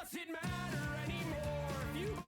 does it matter anymore if you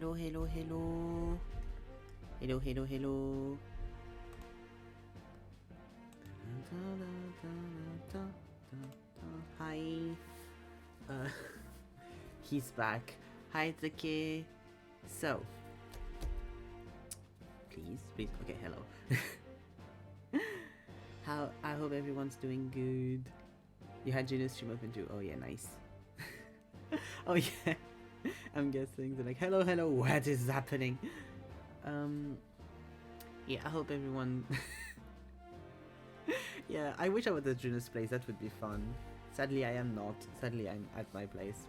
Hello, hello, hello. Hello, hello, hello. Hi. He's back. Hi, Zaki. So, please. Okay, hello. I hope everyone's doing good. You had Juno's stream open too. Oh yeah, nice. Oh yeah. I'm guessing they're like, hello, what is happening? Yeah, I hope everyone. Yeah, I wish I was at Juno's place. That would be fun. Sadly, I am not. Sadly, I'm at my place.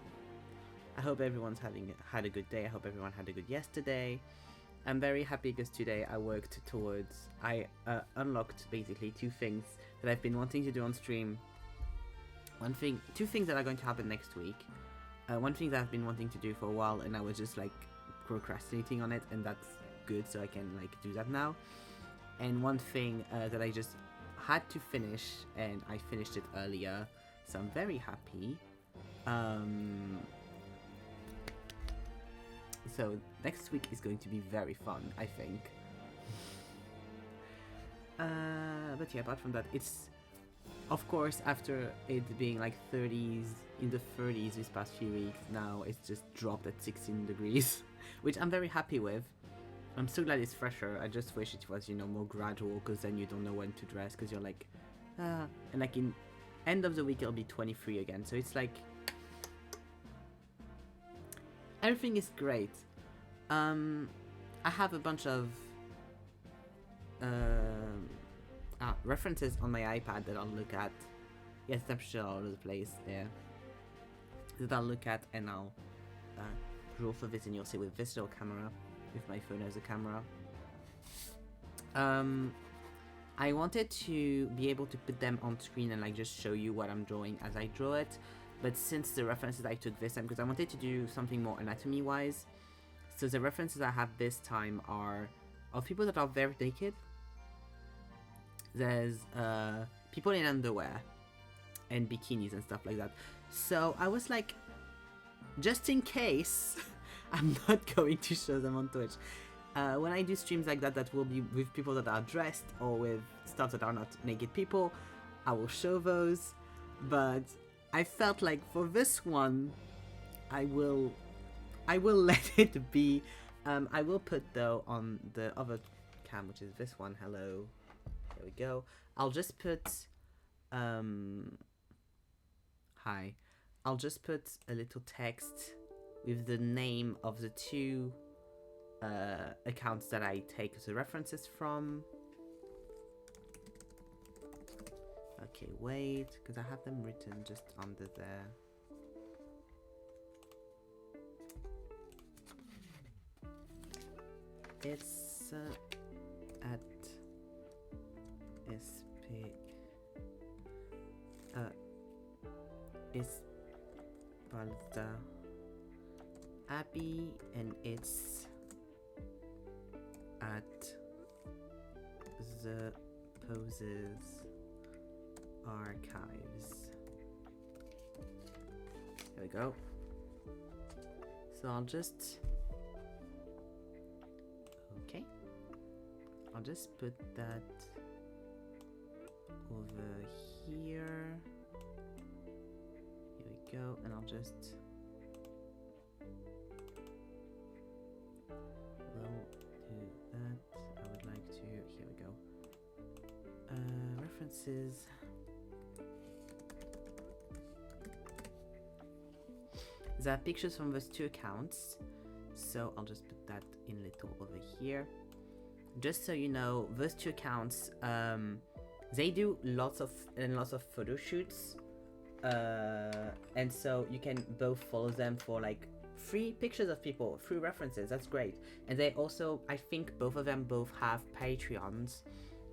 I hope everyone's had a good day. I hope everyone had a good yesterday. I'm very happy because today I unlocked basically 2 things that I've been wanting to do on stream. 2 things that are going to happen next week. 1 thing that I've been wanting to do for a while, and I was just like procrastinating on it, and that's good, so I can like do that now. And 1 thing that I just had to finish, and I finished it earlier, so I'm very happy. So next week is going to be very fun, I think. But yeah, apart from that, it's, of course, after it being like 30s, in the 30s this past few weeks, now it's just dropped at 16 degrees, which I'm very happy with. I'm so glad it's fresher. I just wish it was, more gradual, because then you don't know when to dress, because you're like, and like in end of the week it'll be 23 again, so it's like, everything is great. I have a bunch of references on my iPad that I'll look at. Yes, temperature all over the place there. That I'll look at, and I'll draw for this, and you'll see with this little camera, with my phone as a camera. I wanted to be able to put them on screen and like just show you what I'm drawing as I draw it, but since the references I took this time, because I wanted to do something more anatomy wise, so the references I have this time are of people that are very naked. There's people in underwear and bikinis and stuff like that. So I was like, just in case, I'm not going to show them on Twitch. When I do streams like that, that will be with people that are dressed or with stuff that are not naked people, I will show those. But I felt like for this one, I will let it be. I will put though on the other cam, which is this one. Hello. There we go. I'll just put hi. I'll just put a little text with the name of the 2 accounts that I take the references from. Okay, wait, because I have them written just under there. It's at SP Espalda Abbey, and it's at the Poses Archives. There we go. So I'll just put that over here. Here we go, and I'll just do that. I would like to, here we go. References. There are pictures from those 2 accounts, so I'll just put that in little over here. Just so you know, those 2 accounts, they do lots of photo shoots, and so you can both follow them for like free pictures of people, free references. That's great. And they also, I think both of them have Patreons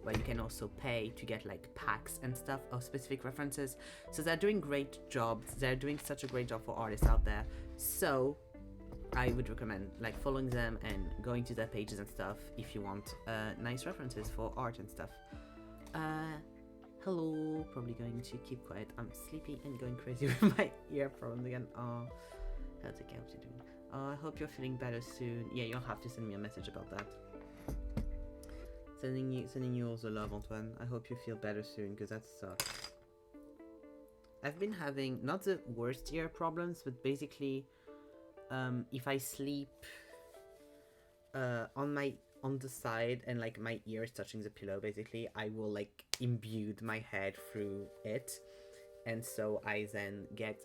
where you can also pay to get like packs and stuff of specific references. So they're doing great jobs. They're doing such a great job for artists out there. So I would recommend like following them and going to their pages and stuff if you want nice references for art and stuff. Hello, probably going to keep quiet. I'm sleepy and going crazy with my earphones again. Oh, that's okay. What you doing? I hope you're feeling better soon. Yeah, you'll have to send me a message about that. Sending you all the love, Antoine. I hope you feel better soon, because that sucks. I've been having not the worst ear problems, but basically, if I sleep on the side and like my ear is touching the pillow, basically, I will like imbue my head through it, and so I then get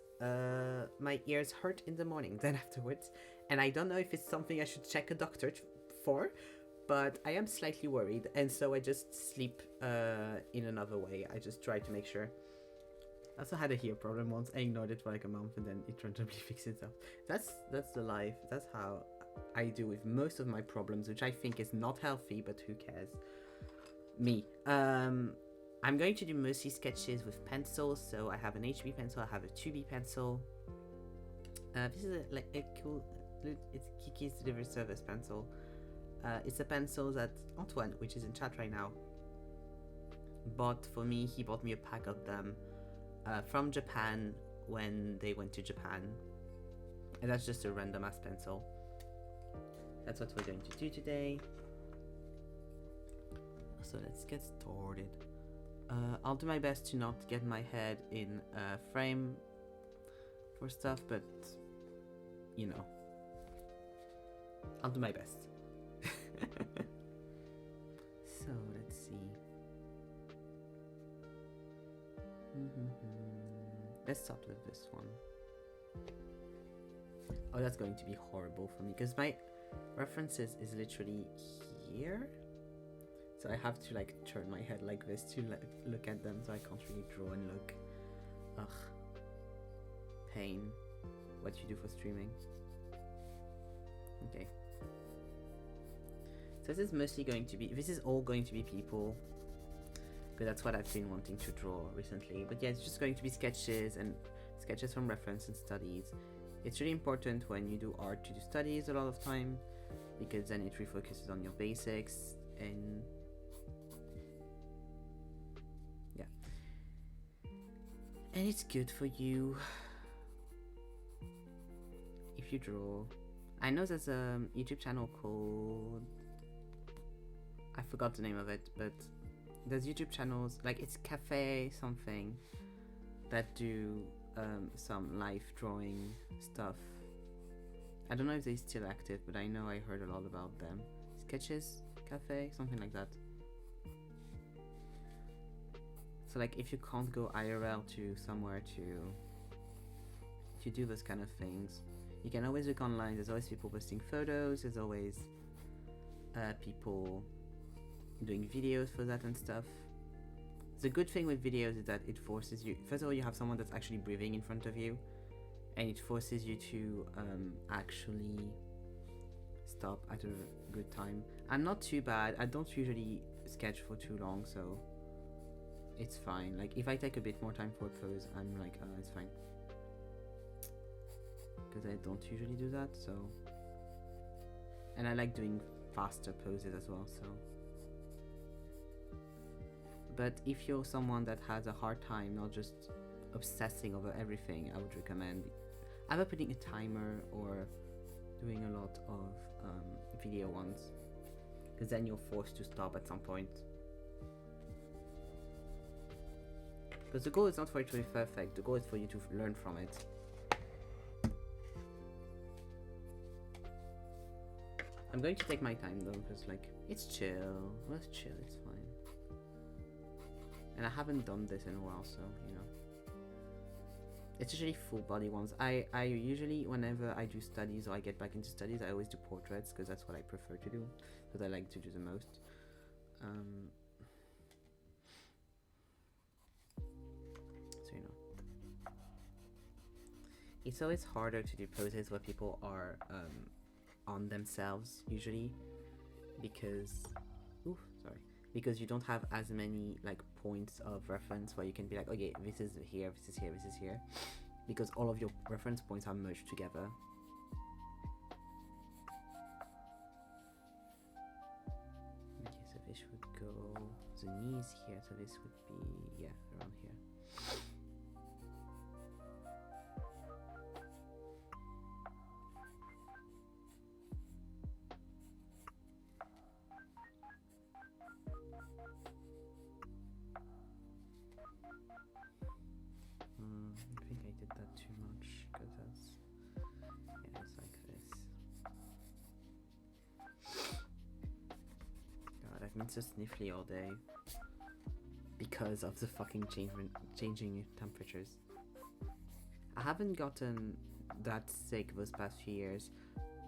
my ears hurt in the morning then afterwards, and I don't know if it's something I should check a doctor for, but I am slightly worried, and so I just sleep in another way. I just try to make sure. I also had a ear problem once. I ignored it for like a month, and then it randomly fixed itself. That's the life. That's how I do with most of my problems, which I think is not healthy, but who cares? Me. I'm going to do mostly sketches with pencils. So I have an HB pencil. I have a 2B pencil. This is a cool. It's Kiki's Delivery Service pencil. It's a pencil that Antoine, which is in chat right now, bought for me. He bought me a pack of them from Japan when they went to Japan. And that's just a random ass pencil. That's what we're going to do today. So let's get started. I'll do my best to not get my head in a frame for stuff, but you know, I'll do my best. So let's see. Let's start with this one. Oh, that's going to be horrible for me because my references is literally here. So I have to like turn my head like this to look at them, so I can't really draw and look. Ugh. Pain. What you do for streaming. Okay. So this is mostly going to be, this is all going to be people, because that's what I've been wanting to draw recently. But yeah, it's just going to be sketches and sketches from reference and studies. It's really important when you do art to do studies a lot of time, because then it refocuses on your basics, and yeah, and it's good for you if you draw. I know there's a YouTube channel called, I forgot the name of it, but there's YouTube channels, like it's Cafe something, that do some live drawing stuff. I don't know if they're still active, but I know I heard a lot about them. Sketches Cafe, something like that. So like if you can't go IRL to somewhere to do those kind of things, you can always look online. There's always people posting photos, there's always people doing videos for that and stuff. The good thing with videos is that it forces you, first of all, you have someone that's actually breathing in front of you, and it forces you to actually stop at a good time. I'm not too bad. I don't usually sketch for too long, so it's fine. Like if I take a bit more time for a pose, I'm like, it's fine, because I don't usually do that. So, and I like doing faster poses as well, so. But if you're someone that has a hard time not just obsessing over everything, I would recommend either putting a timer or doing a lot of video ones, because then you're forced to stop at some point. Because the goal is not for it to be perfect, the goal is for you to learn from it. I'm going to take my time though, because like, it's chill, let's chill, it's fine. And I haven't done this in a while, so, you know. It's usually full body ones. I usually, whenever I do studies or I get back into studies, I always do portraits, because that's what I prefer to do, because I like to do the most. So, you know. It's always harder to do poses where people are on themselves, usually, because... Ooh, sorry. Because you don't have as many like points of reference where you can be like, okay, this is here, this is here, this is here, because all of your reference points are merged together. Okay, so this would go the knees here, so this would be, yeah, around here. did that too much, because that's, yeah, it's like this. God, I've been so sniffly all day because of the fucking changing temperatures. I haven't gotten that sick those past few years,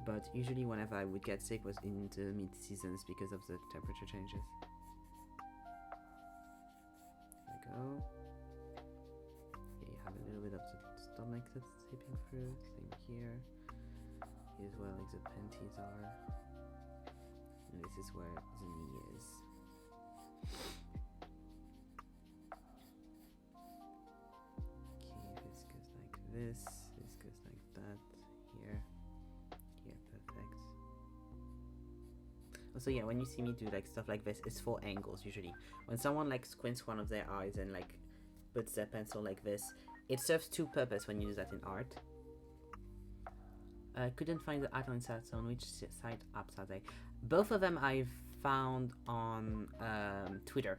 but usually whenever I would get sick was in the mid-seasons because of the temperature changes. There we go. Here you have a little bit of the stomach that's seeping through. Same here. Here's where like the panties are. And this is where the knee is. Okay, this goes like this. This goes like that. Here. Here, perfect. Also, yeah, when you see me do like stuff like this, it's for angles usually. When someone like squints one of their eyes and like puts their pencil like this, it serves two purposes when you do that in art. I couldn't find the art on site, so on which site apps are they? Both of them I've found on Twitter.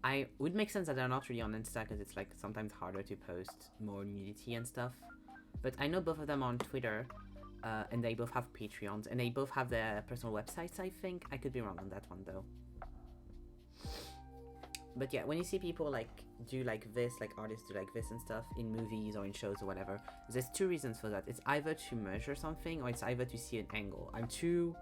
I would make sense that they're not really on Insta because it's like sometimes harder to post more nudity and stuff. But I know both of them on Twitter, and they both have Patreons, and they both have their personal websites, I think. I could be wrong on that one though. But yeah, when you see people like do like this, like artists do like this and stuff in movies or in shows or whatever, there's two reasons for that. It's either to measure something or it's either to see an angle. I'm too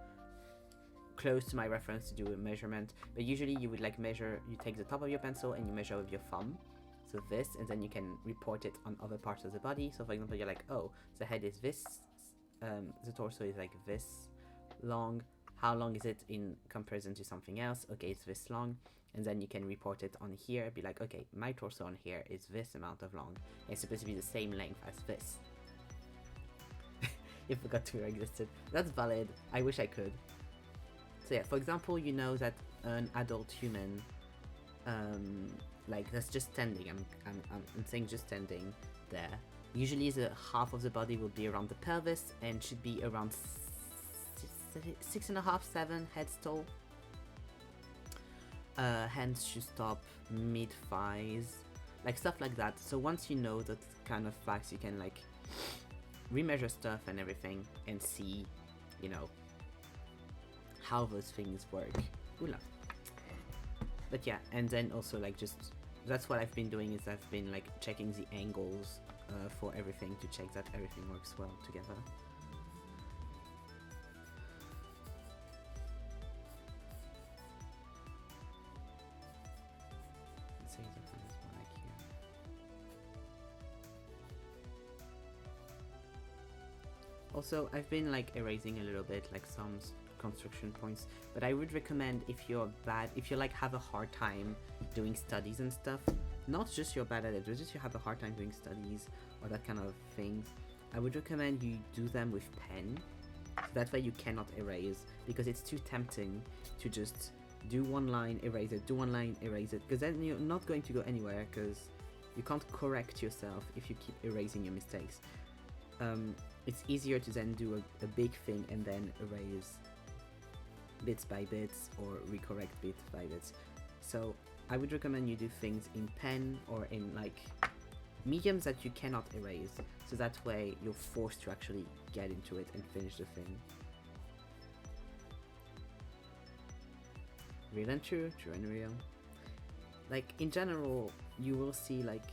close to my reference to do a measurement, but usually you would like measure, you take the top of your pencil and you measure with your thumb. So this, and then you can report it on other parts of the body. So for example, you're like, oh, the head is this, the torso is like this long. How long is it in comparison to something else? Okay, it's this long. And then you can report it on here, be like, okay, my torso on here is this amount of long. It's supposed to be the same length as this. You forgot Twitter existed. That's valid. I wish I could. So yeah, for example, you know that an adult human, like that's just standing. I'm saying just standing there. Usually the half of the body will be around the pelvis and should be around 6.5, 7 heads tall. Hands should stop mid-thighs, like stuff like that. So once you know that kind of facts, you can like remeasure stuff and everything and see, you know, how those things work. Oola. But yeah, and then also like just, that's what I've been doing, is I've been like checking the angles for everything to check that everything works well together. Also, I've been like erasing a little bit, like some construction points, but I would recommend if you're like have a hard time doing studies and stuff, not just you're bad at it, but just you have a hard time doing studies or that kind of things, I would recommend you do them with pen. So that way you cannot erase, because it's too tempting to just do one line, erase it, do one line, erase it, because then you're not going to go anywhere, because you can't correct yourself if you keep erasing your mistakes. It's easier to then do a big thing and then erase bits by bits or recorrect bits by bits. So I would recommend you do things in pen or in like mediums that you cannot erase, so that way you're forced to actually get into it and finish the thing. Real and true, true and real. Like in general, you will see like,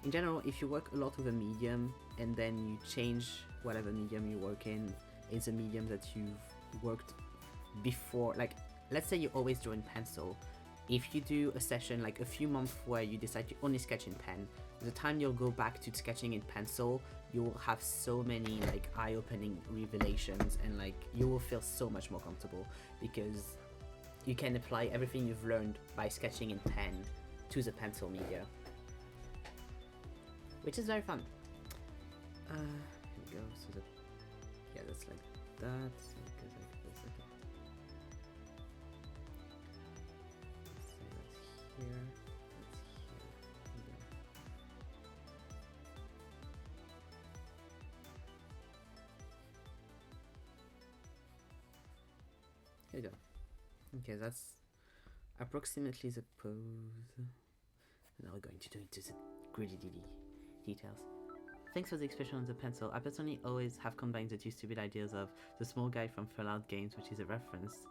in general, if you work a lot with a medium and then you change whatever medium you work in, it's a medium that you've worked before. Like, let's say you always draw in pencil. If you do a session, like a few months where you decide to only sketch in pen, the time you'll go back to sketching in pencil, you will have so many like eye-opening revelations, and like you will feel so much more comfortable because you can apply everything you've learned by sketching in pen to the pencil media, which is very fun. Here we go. So that, yeah, that's like that. So it goes like this. Okay. Let's say that's here. That's here. Here we go. Here we go. Okay, that's approximately the pose. Now we're going to do into the gritty details. Thanks for the expression on the pencil. I personally always have combined the two stupid ideas of the small guy from Fallout games, which is a reference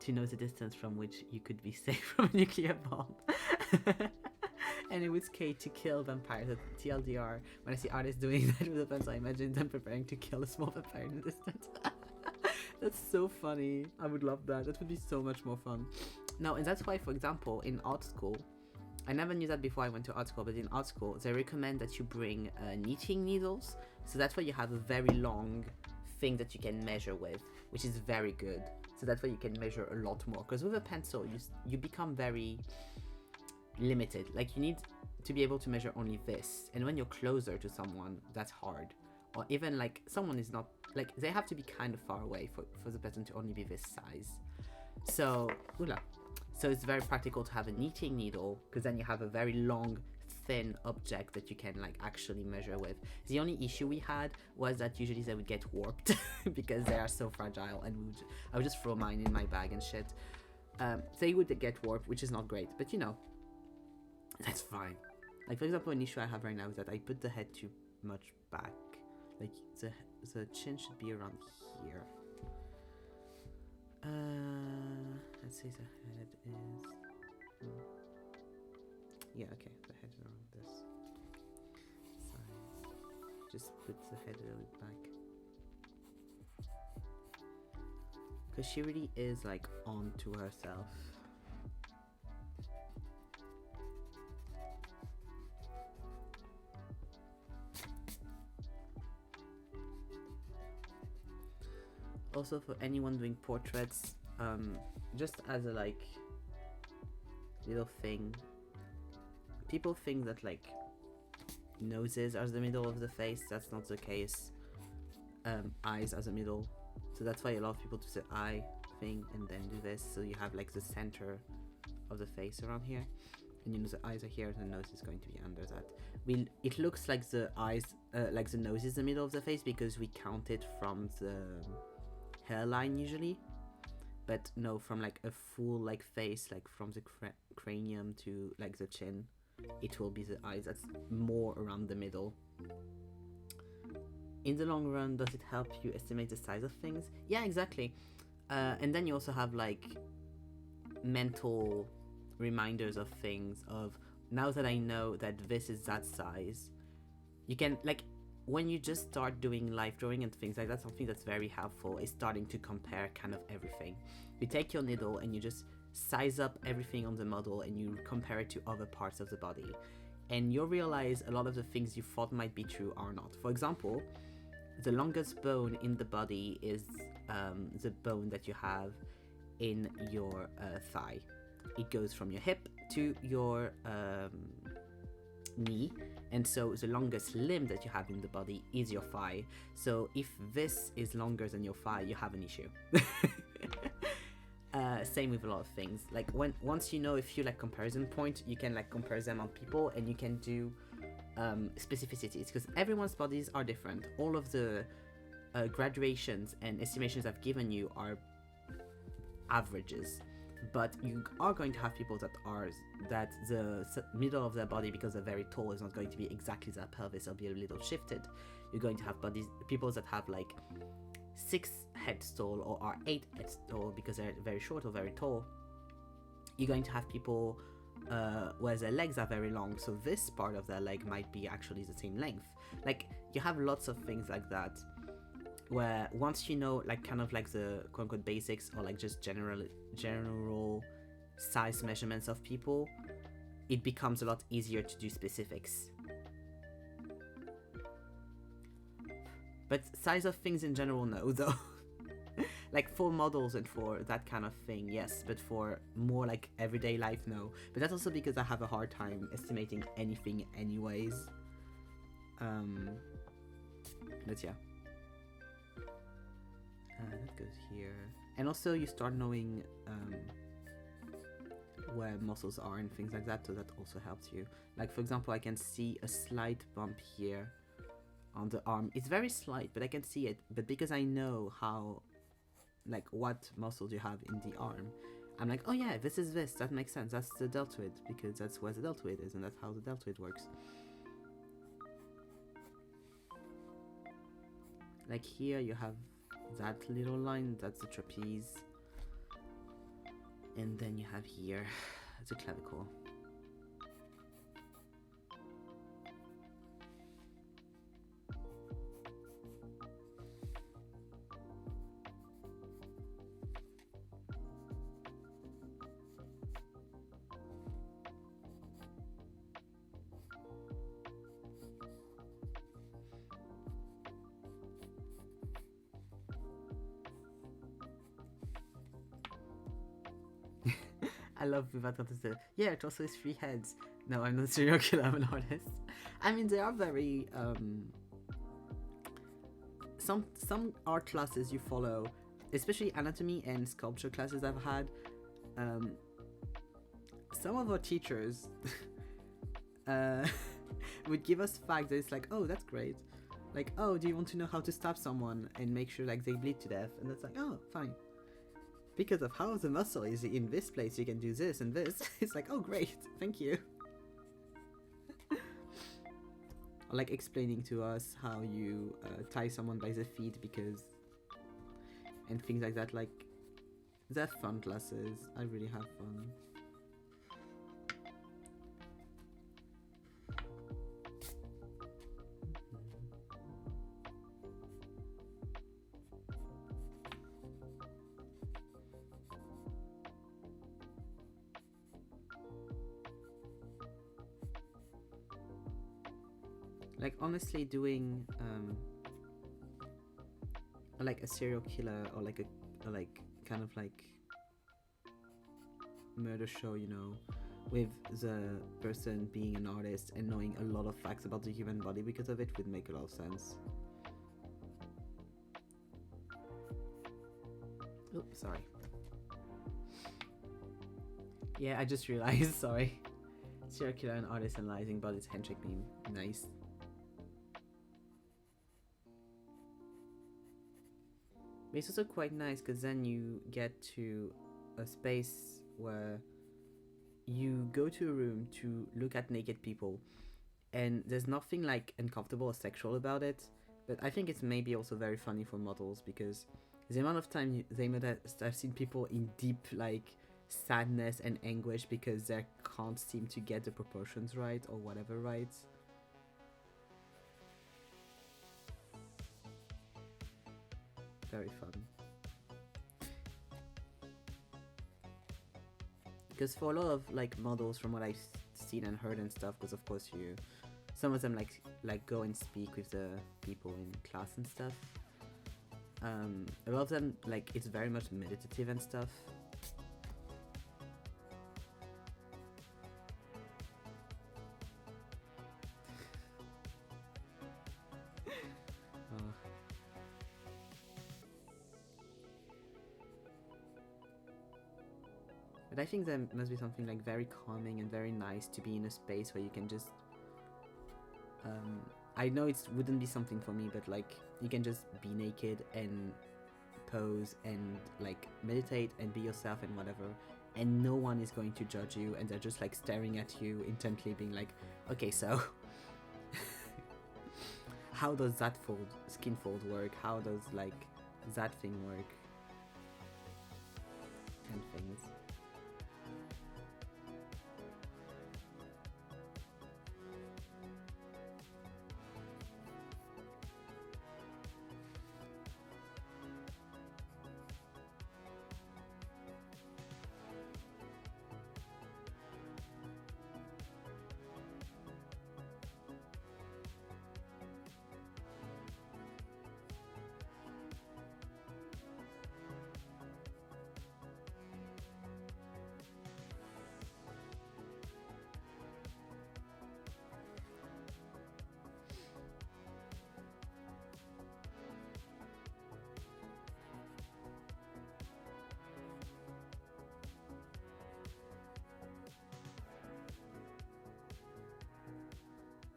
to know the distance from which you could be safe from a nuclear bomb. And it was K to kill vampires at TLDR. When I see artists doing that with a pencil, I imagine them preparing to kill a small vampire in the distance. That's so funny. I would love that. That would be so much more fun. Now, and that's why, for example, in art school, I never knew that before I went to art school, but in art school, they recommend that you bring knitting needles. So that's why you have a very long thing that you can measure with, which is very good. So that's why you can measure a lot more. Because with a pencil, you become very limited. Like, you need to be able to measure only this. And when you're closer to someone, that's hard. Or even, like, someone is not... Like, they have to be kind of far away for the person to only be this size. So, So it's very practical to have a knitting needle, because then you have a very long, thin object that you can like actually measure with. The only issue we had was that usually they would get warped because they are so fragile, and I would just throw mine in my bag and shit. They would get warped, which is not great, but you know, that's fine. Like, for example, an issue I have right now is that I put the head too much back. Like, the chin should be around here. Let's say the head is... Yeah, okay, the head is around this size. Just put the head a little bit back. Because she really is, like, on to herself. Also, for anyone doing portraits, just as a like little thing, people think that like noses are the middle of the face. That's not the case. Eyes are the middle, so that's why a lot of people do the eye thing and then do this, so you have like the center of the face around here, and you know the eyes are here, the nose is going to be under that. It looks like the eyes, like the nose is the middle of the face because we count it from the hairline usually, but no, from like a full like face, like from the cranium to like the chin, it will be the eyes. That's more around the middle. In the long run, does it help you estimate the size of things? Yeah, exactly. And then you also have like mental reminders of things, of now that I know that this is that size, you can like, when you just start doing life drawing and things like that, something that's very helpful is starting to compare kind of everything. You take your needle and you just size up everything on the model and you compare it to other parts of the body, and you'll realize a lot of the things you thought might be true are not. For example, the longest bone in the body is the bone that you have in your thigh. It goes from your hip to your knee, and so the longest limb that you have in the body is your thigh. So if this is longer than your thigh, you have an issue. Same with a lot of things. Like once you know a few like comparison points, you can like compare them on people, and you can do specificities, because everyone's bodies are different. All of the graduations and estimations I've given you are averages, but you are going to have people that the middle of their body, because they're very tall, is not going to be exactly their pelvis. It'll be a little shifted. You're going to have people that have like 6 heads tall or are 8 heads tall because they're very short or very tall. You're going to have people where their legs are very long, so this part of their leg might be actually the same length. Like, you have lots of things like that, where once you know like kind of like the quote-unquote basics, or like just general size measurements of people, it becomes a lot easier to do specifics. But size of things in general, no, though. Like for models and for that kind of thing, yes, but for more like everyday life, no. But that's also because I have a hard time estimating anything anyways. But yeah. That goes here. And also you start knowing where muscles are and things like that, so that also helps you. Like, for example, I can see a slight bump here on the arm. It's very slight, but I can see it. But because I know how, like, what muscles you have in the arm, I'm like, oh yeah, this is this. That makes sense. That's the deltoid because that's where the deltoid is, and that's how the deltoid works. Like here, you have that little line. That's the trapeze, and then you have here the clavicle. I love that artist. Yeah, it also has 3 heads. No, I'm not serial killer, I'm an artist. I mean, they are very some art classes you follow, especially anatomy and sculpture classes I've had. Some of our teachers would give us facts that it's like, oh, that's great. Like, oh, do you want to know how to stab someone and make sure like they bleed to death? And that's like, oh, fine. Because of how the muscle is in this place, you can do this and this. It's like, oh, great, thank you. Like explaining to us how you tie someone by the feet because, and things like that. Like, they're fun classes. I really have fun. Like, honestly, doing like a serial killer or like a like kind of like murder show, you know, with the person being an artist and knowing a lot of facts about the human body because of it would make a lot of sense. Oops, sorry. Yeah, I just realized, sorry. Serial killer and artist analyzing bodies handshake meme. Nice. But it's also quite nice because then you get to a space where you go to a room to look at naked people and there's nothing like uncomfortable or sexual about it, but I think it's maybe also very funny for models because the amount of time they might have seen people in deep like sadness and anguish because they can't seem to get the proportions right or whatever right. Very fun. Because for a lot of like models, from what I've seen and heard and stuff, because of course some of them like go and speak with the people in class and stuff. A lot of them like it's very much meditative and stuff. But I think there must be something like very calming and very nice to be in a space where you can just I know it wouldn't be something for me, but like you can just be naked and pose and like meditate and be yourself and whatever, and no one is going to judge you, and they're just like staring at you intently being like, okay, so how does that skin fold work, how does like that thing work, and things.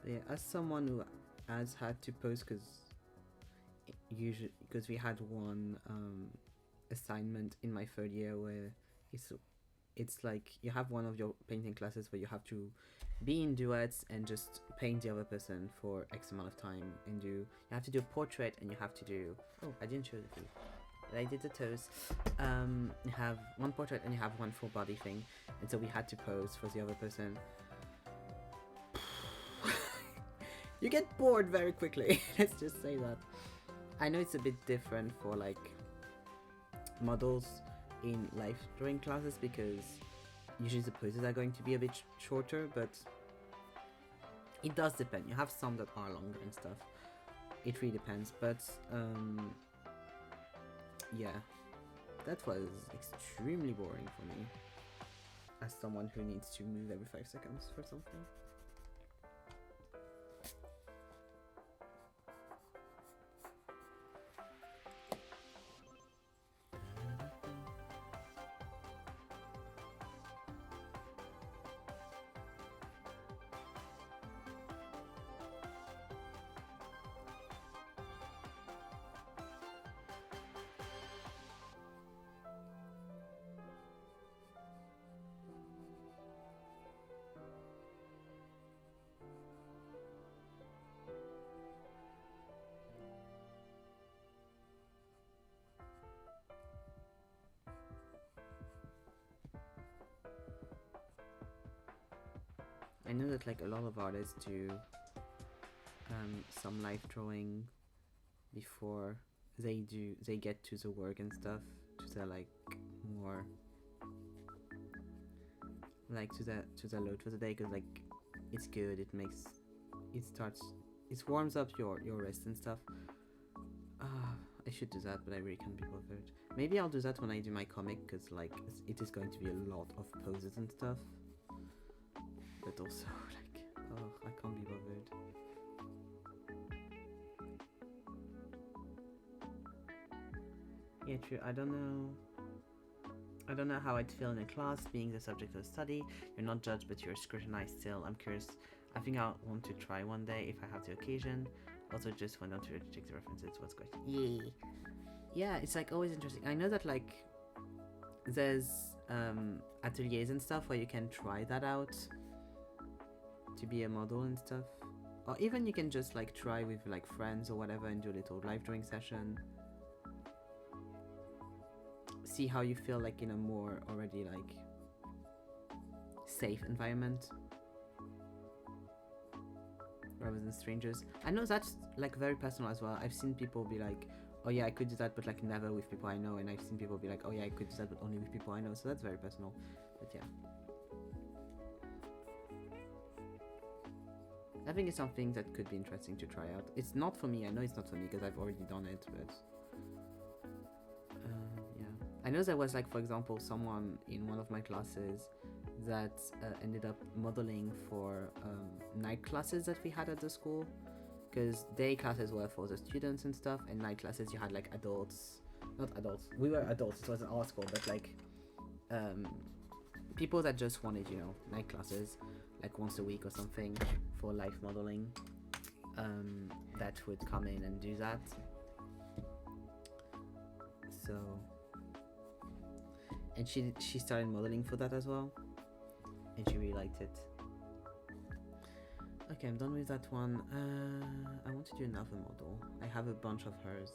Yeah, as someone who has had to post, because we had one assignment in my third year where it's it's like you have one of your painting classes where you have to be in duets and just paint the other person for X amount of time, and you have to do a portrait, and you have to do, oh, I didn't show the feet, but I did the toes. You have one portrait and you have one full body thing, and so we had to pose for the other person. You get bored very quickly. Let's just say that. I know it's a bit different for like models in life drawing classes, because usually the poses are going to be a bit shorter, but it does depend. You have some that are longer and stuff. It really depends, but yeah, that was extremely boring for me as someone who needs to move every 5 seconds for something. I know that like a lot of artists do some live drawing before they get to the work and stuff, to the like more like to the load for the day, because like it's good, it warms up your wrist and stuff. I should do that, but I really can't be bothered. Maybe I'll do that when I do my comic, because like it is going to be a lot of poses and stuff. But also, like, oh, I can't be bothered. Yeah, true. I don't know how I'd feel in a class, being the subject of study. You're not judged, but you're scrutinized still. I'm curious. I think I'll want to try one day if I have the occasion. Also, just went on to check the references. What's great? Yeah, it's like always interesting. I know that like there's ateliers and stuff where you can try that out to be a model and stuff, or even you can just like try with like friends or whatever and do a little live drawing session, see how you feel like in a more already like safe environment rather than strangers. I know that's like very personal as well. I've seen people be like, oh yeah, I could do that, but like never with people I know, and I've seen people be like, oh yeah, I could do that, but only with people I know. So that's very personal. But yeah, I think it's something that could be interesting to try out. It's not for me. I know it's not for me because I've already done it, but yeah. I know there was like, for example, someone in one of my classes that ended up modeling for night classes that we had at the school, because day classes were for the students and stuff, and night classes you had like adults, not adults, we were adults, it was an art school, but like people that just wanted, you know, night classes like once a week or something for life modeling, that would come in and do that. So, and she started modeling for that as well, and she really liked it. Okay, I'm done with that one. I want to do another model. I have a bunch of hers.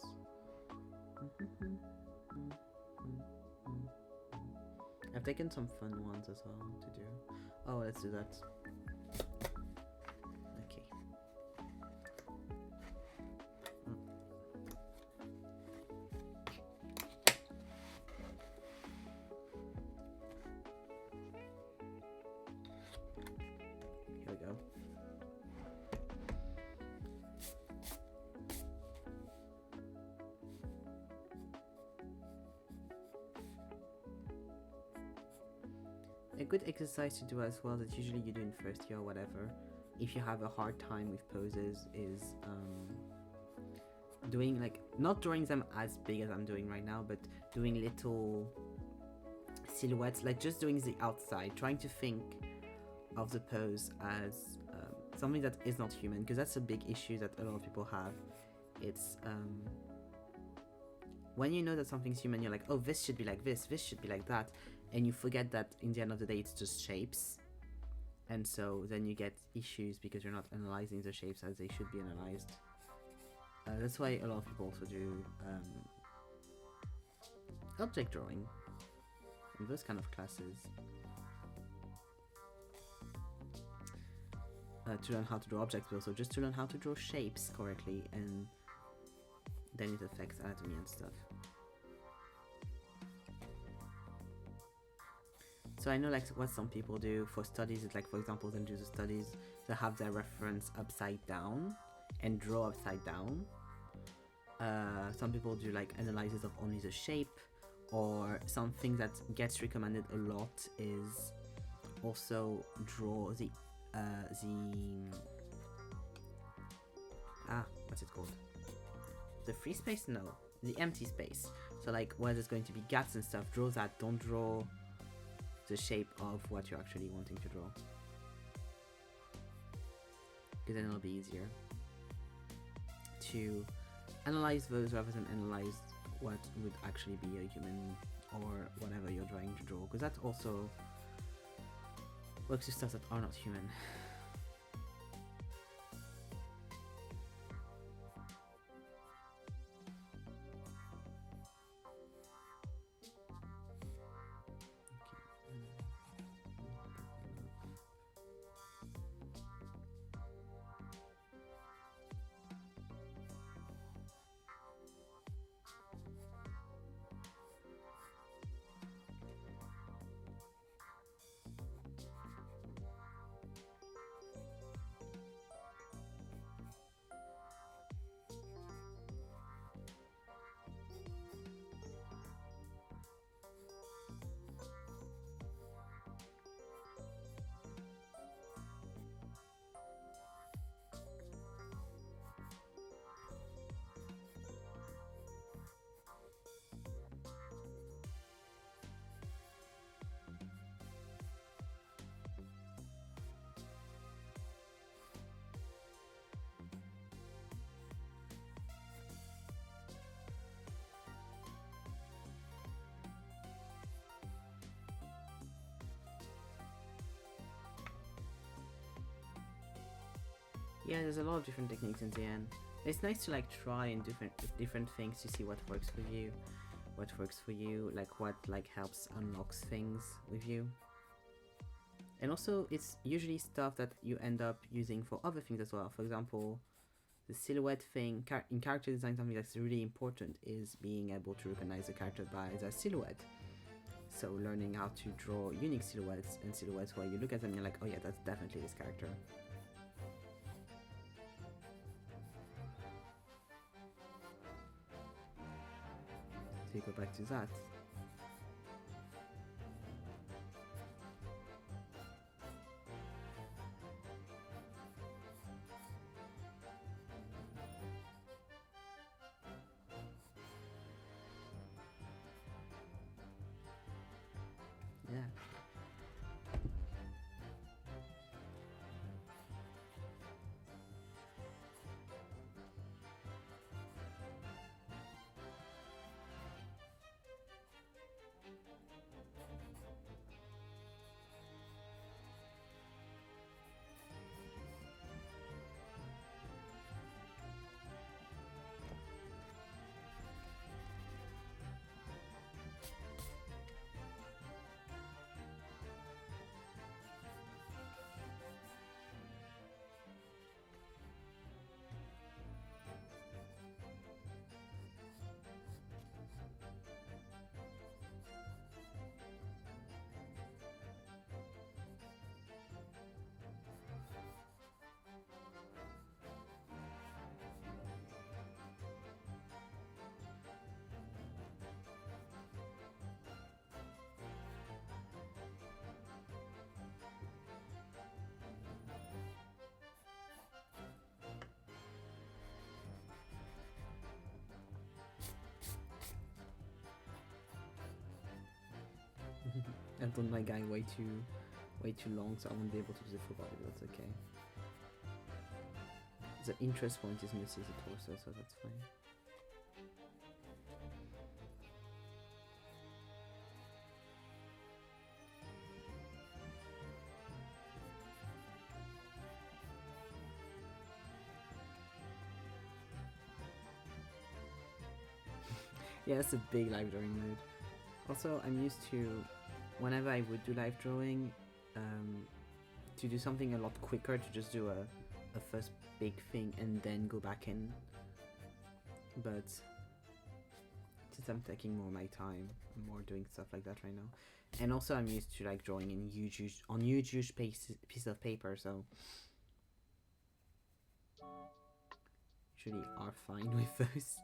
I've taken some fun ones as well to do. Oh, let's do that. Okay. Here we go. A good exercise to do as well, that usually you do in first year or whatever, if you have a hard time with poses, is doing like, not drawing them as big as I'm doing right now, but doing little silhouettes, like just doing the outside, trying to think of the pose as something that is not human, because that's a big issue that a lot of people have. It's when you know that something's human, you're like, oh, this should be like this should be like that, and you forget that in the end of the day it's just shapes, and so then you get issues because you're not analyzing the shapes as they should be analyzed. That's why a lot of people also do object drawing in those kind of classes. To learn how to draw objects, but also just to learn how to draw shapes correctly, and then it affects anatomy and stuff. So I know like what some people do for studies is like, for example, them do the studies, they have their reference upside down and draw upside down. Some people do like analysis of only the shape, or something that gets recommended a lot is also draw the what's it called? The free space? No, the empty space. So like where there's going to be gaps and stuff, draw that. Don't draw the shape of what you're actually wanting to draw, because then it'll be easier to analyze those rather than analyze what would actually be a human or whatever you're trying to draw, because that also works with stuff that are not human. Yeah, there's a lot of different techniques in the end. It's nice to like try and different things to see what works for you, like what like helps unlocks things with you. And also it's usually stuff that you end up using for other things as well. For example, the silhouette thing, in character design, something that's really important is being able to recognize the character by their silhouette. So learning how to draw unique silhouettes, and silhouettes where you look at them and you're like, oh yeah, that's definitely this character. So you go back to that. Yeah. I've done my guy way too long, so I won't be able to do the full body, but that's okay. The interest point is mostly the torso, so that's fine. Yeah, it's a big live drawing mood. Also, I'm used to, whenever I would do live drawing, to do something a lot quicker, to just do a first big thing and then go back in. But since I'm taking more of my time, I'm more doing stuff like that right now. And also, I'm used to like drawing in huge piece of paper, so usually are fine with those.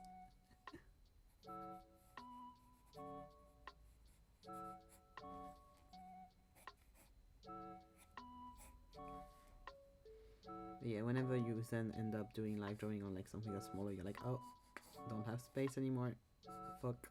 But yeah, whenever you then end up doing live drawing on like something that's smaller, you're like, oh, don't have space anymore. Fuck.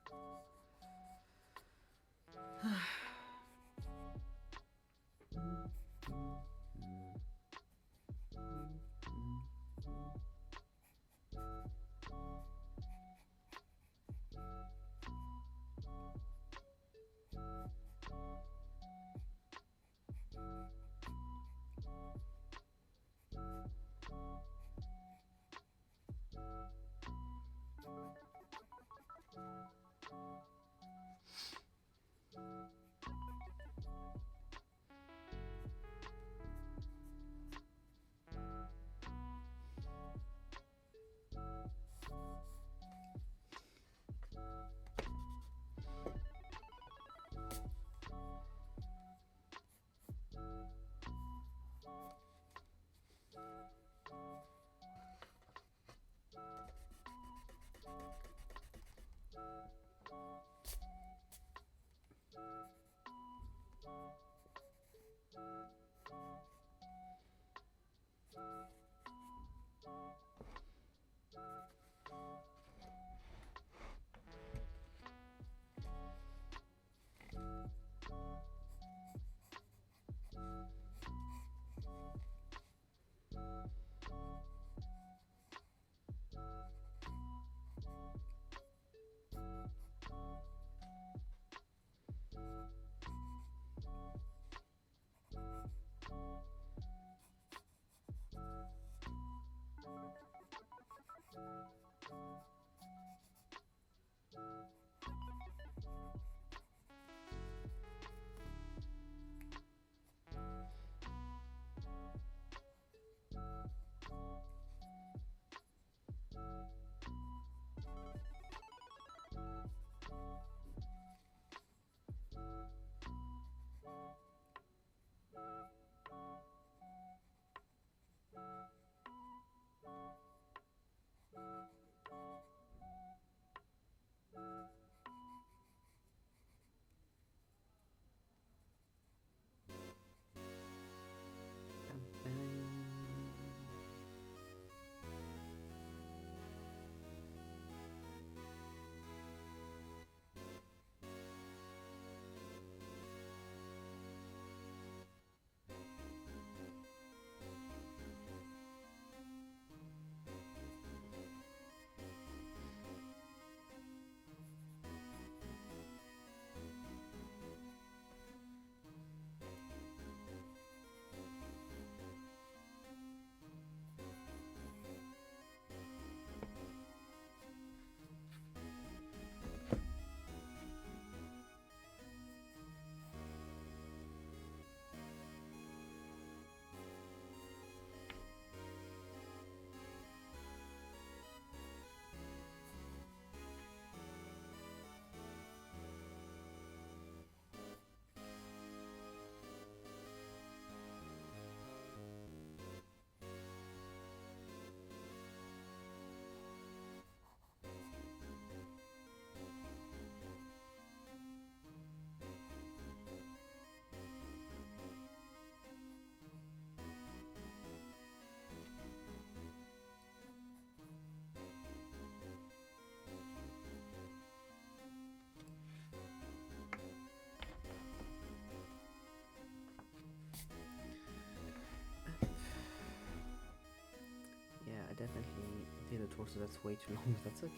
Yeah, I definitely did a torso that's way too long. That's okay.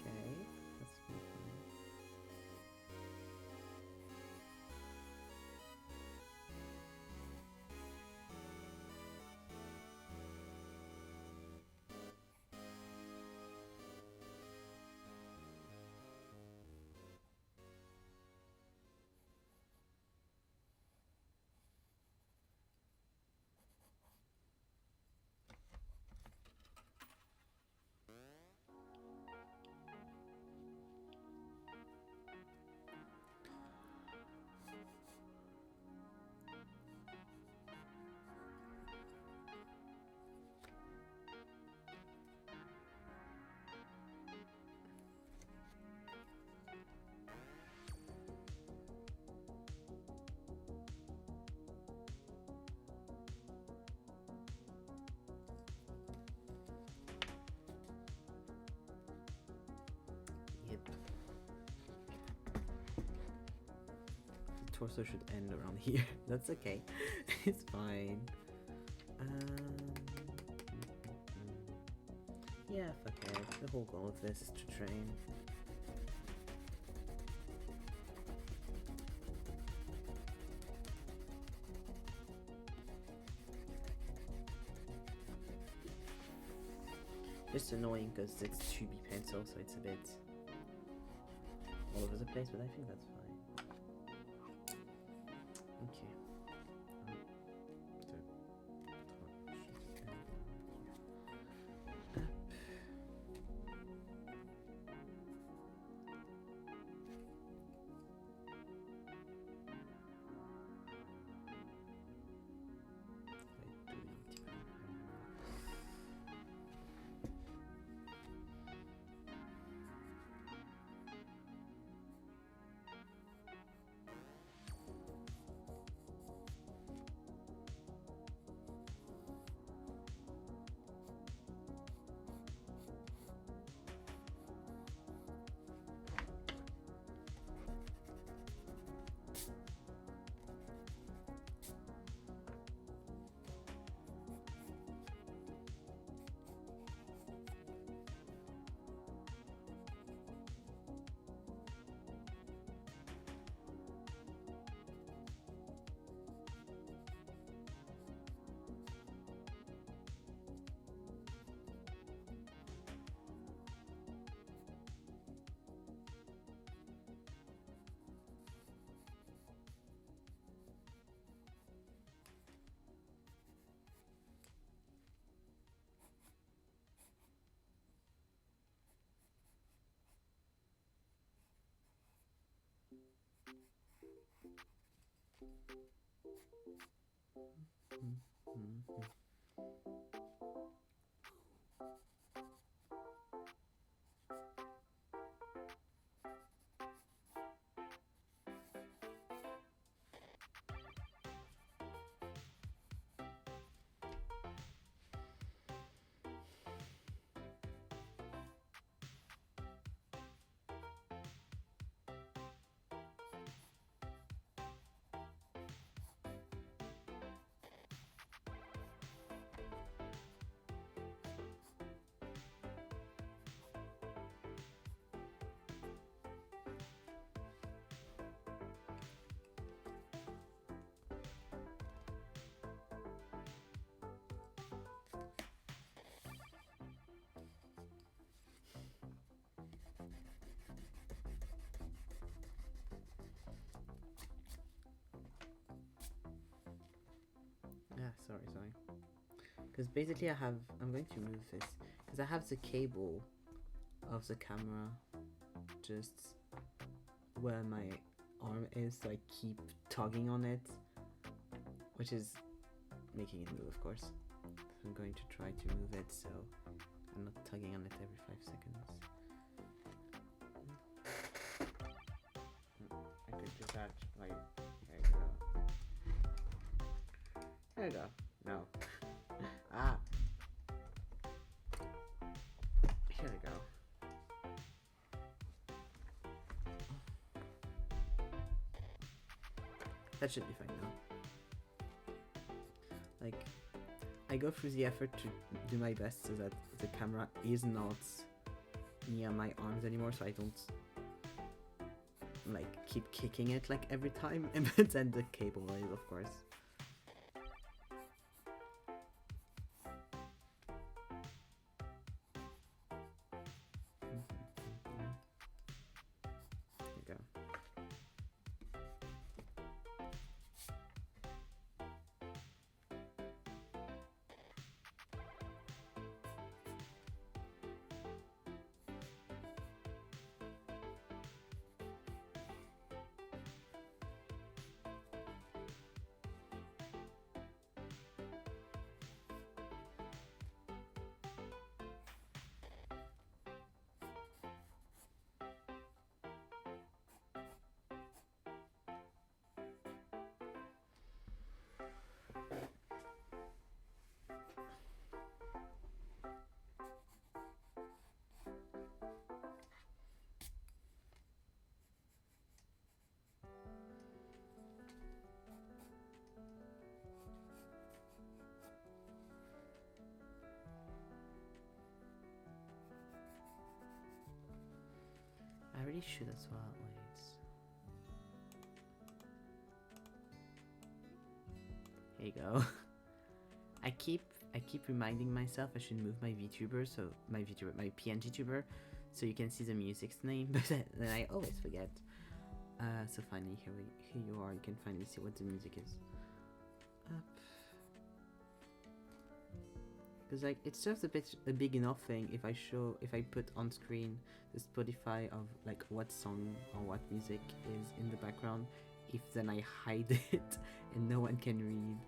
That's fine. torso should end around here. That's okay. It's fine. Yeah, fuck it. The whole goal of this is to train. Just annoying because it's 2B pencil, so it's a bit all over the place, but I think that's fine. Okay. Yeah, sorry. Because basically I'm going to move this, because I have the cable of the camera just where my arm is, so I keep tugging on it, which is making it move, of course. So I'm going to try to move it so I'm not tugging on it every 5 seconds. I could do that, like, there you go. There you go. No. Ah. Here we go. That should be fine now. Like, I go through the effort to do my best so that the camera is not near my arms anymore, so I don't like keep kicking it like every time, and then the cable is, of course. There you go. should as well. Wait. Here you go. I keep reminding myself I should move my VTuber, so my PNG tuber, so you can see the music's name, but then I always forget. So finally here you are. You can finally see what the music is. Up. Because like it's just a big enough thing if I put on screen the Spotify of like what song or what music is in the background, if then I hide it and no one can read.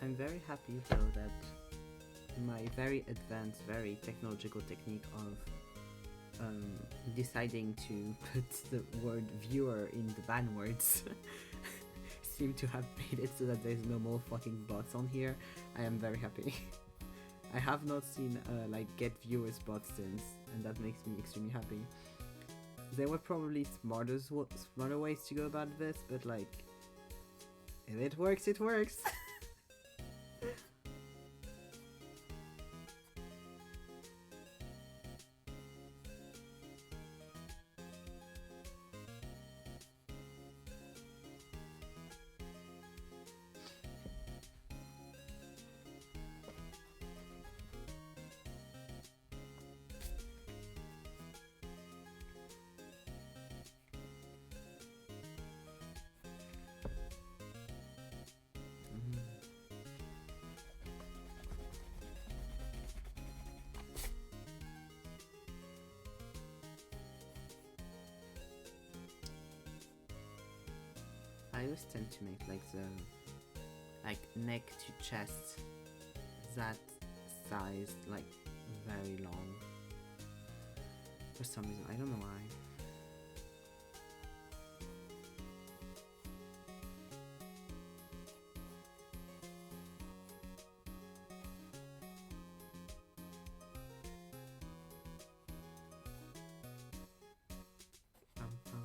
I'm very happy though that my very advanced, very technological technique of deciding to put the word viewer in the ban words seem to have made it so that there's no more fucking bots on here. I am very happy. I have not seen like get viewers bots since, and that makes me extremely happy. There were probably smarter ways to go about this, but like, if it works, it works. I always tend to make like the neck to chest that size like very long for some reason. I don't know why. Bum, bum.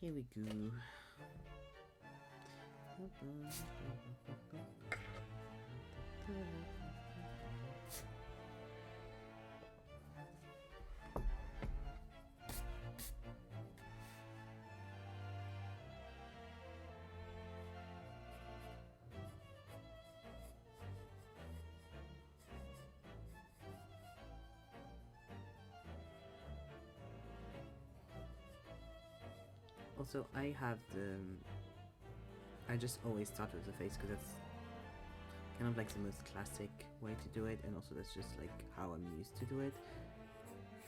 Here we go. Also, I have the... I just always start with the face because that's kind of like the most classic way to do it, and also that's just like how I'm used to do it.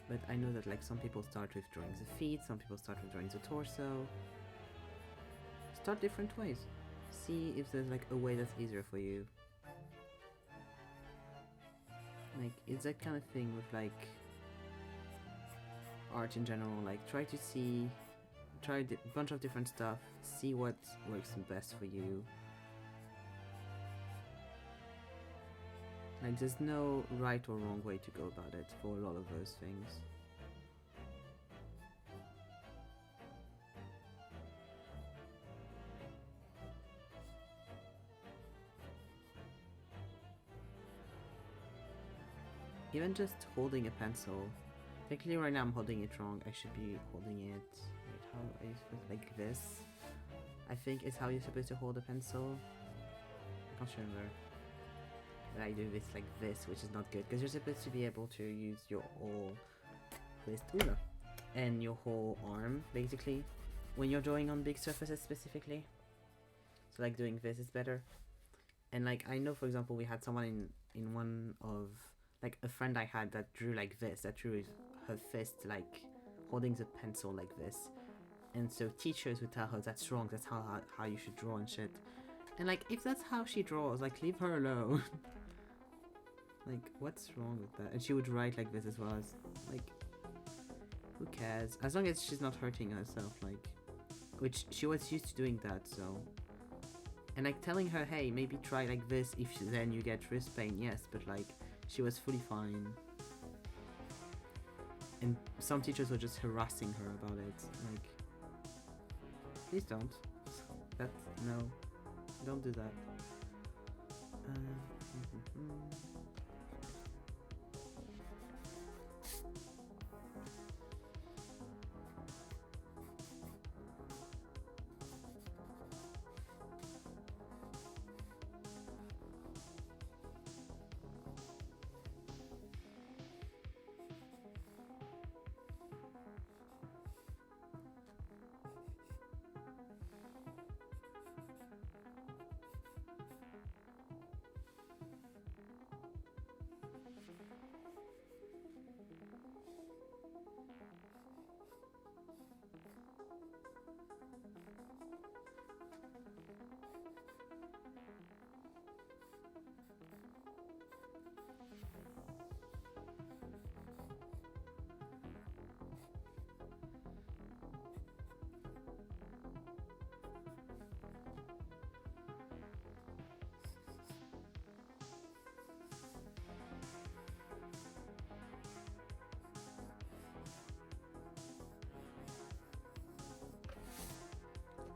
But I know that like some people start with drawing the feet, some people start with drawing the torso. Start different ways. See if there's like a way that's easier for you. Like, it's that kind of thing with like art in general, like try a bunch of different stuff, see what works best for you. Like, there's no right or wrong way to go about it for a lot of those things. Even just holding a pencil. Technically right now I'm holding it wrong. I should be holding it... Wait, how are you supposed to... like this? I think it's how you're supposed to hold a pencil. I can't remember. But I do this like this, which is not good. Because you're supposed to be able to use your whole wrist and your whole arm, basically. When you're drawing on big surfaces specifically. So like doing this is better. And like, I know for example we had someone in one of... like a friend I had that drew like this, that drew her fist like holding the pencil like this. And so teachers would tell her that's wrong, that's how you should draw and shit. And like, if that's how she draws, like leave her alone. Like, what's wrong with that? And she would write like this as well, as like, who cares? As long as she's not hurting herself, like, which she was used to doing that, so. And like telling her, hey, maybe try like this if then you get wrist pain, yes, but like, she was fully fine. And some teachers were just harassing her about it. Like, please don't. No. Don't do that.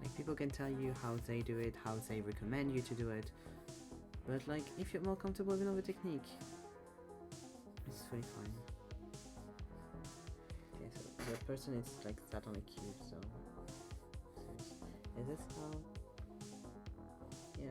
Like, people can tell you how they do it, how they recommend you to do it, but like, if you're more comfortable with another technique, it's fully fine. Okay, so the person is like sat on a cube, so is this how? Yeah.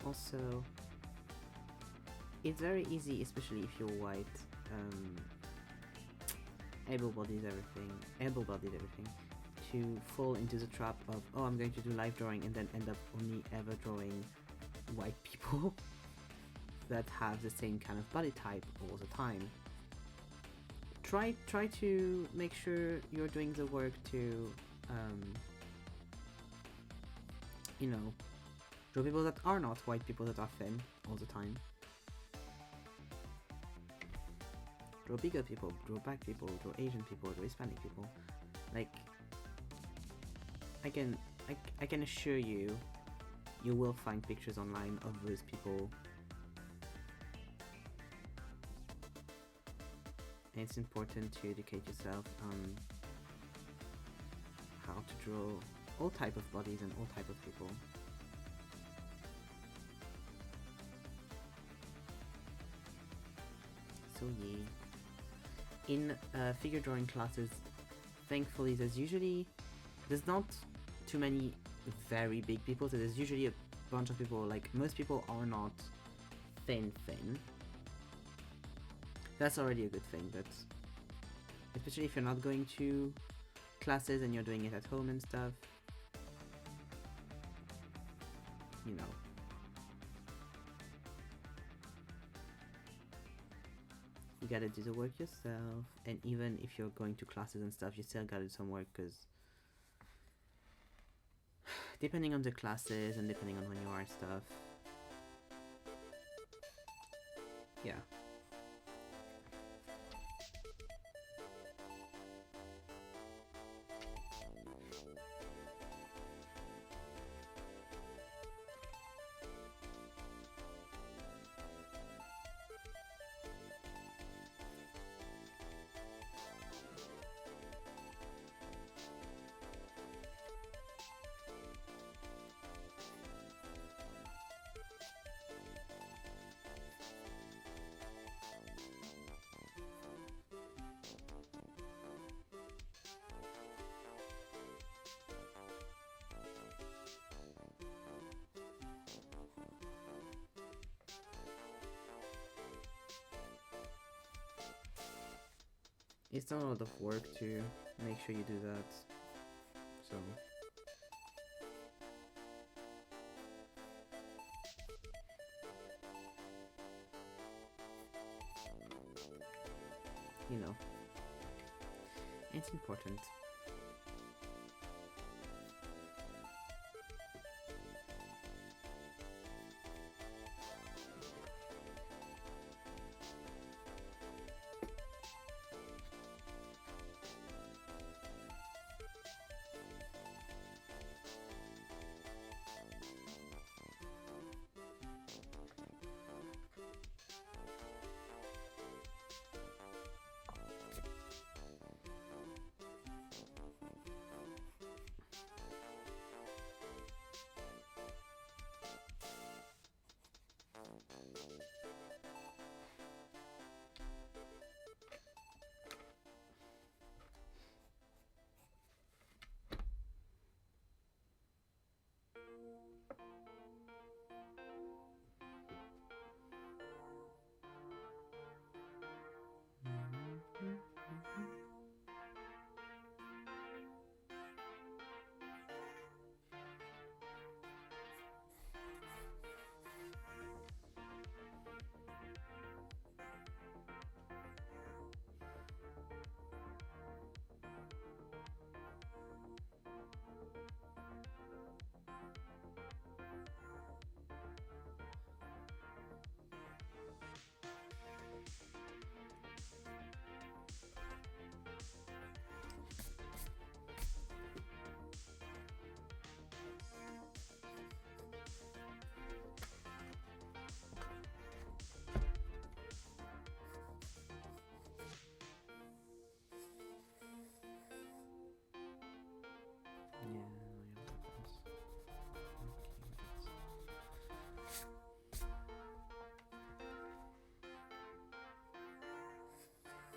Also, it's very easy, especially if you're white, able-bodied everything, to fall into the trap of, oh, I'm going to do live drawing, and then end up only ever drawing white people that have the same kind of body type all the time. Try to make sure you're doing the work to, you know, draw people that are not white people that are thin all the time. Draw bigger people, draw black people, draw Asian people, draw Hispanic people. Like, I can assure you, you will find pictures online of those people. And it's important to educate yourself on how to draw all type of bodies and all type of people. So yeah. In figure drawing classes, thankfully there's not too many very big people, so there's usually a bunch of people. Like, most people are not thin. That's already a good thing, but especially if you're not going to classes and you're doing it at home and stuff, you know. You gotta do the work yourself, and even if you're going to classes and stuff, you still gotta do some work, because depending on the classes and depending on when you are and stuff, yeah. It's not a lot of work to make sure you do that, so you know, it's important.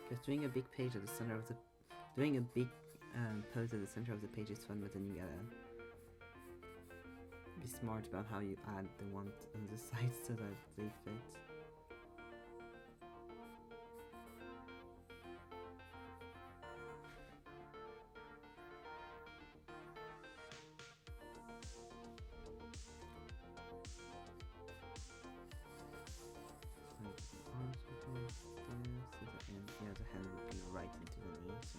Because doing a big page at the center of the, doing a big pose at the center of the page is fun, but then you gotta be smart about how you add the one on the side so that they fit. Yeah, the hand would be right into the knee, so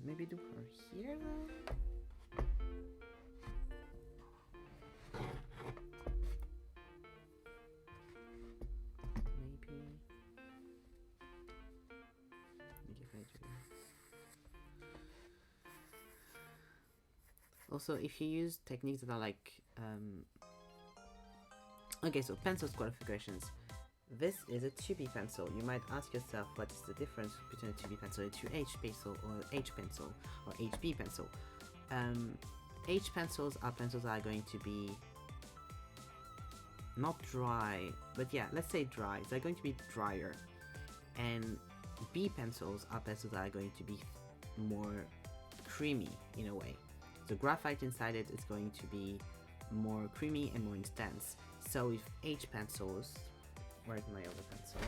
maybe do her here then? Maybe. If I do. Also, if you use techniques that are like okay, so pencil qualifications. This is a 2B pencil. You might ask yourself what is the difference between a 2B pencil, a 2H pencil, or H pencil, or HB pencil. H pencils are pencils that are going to be not dry, but yeah, let's say dry. They're going to be drier. And B pencils are pencils that are going to be more creamy in a way. The graphite inside it is going to be more creamy and more intense. So with H pencils, where's my other pencil?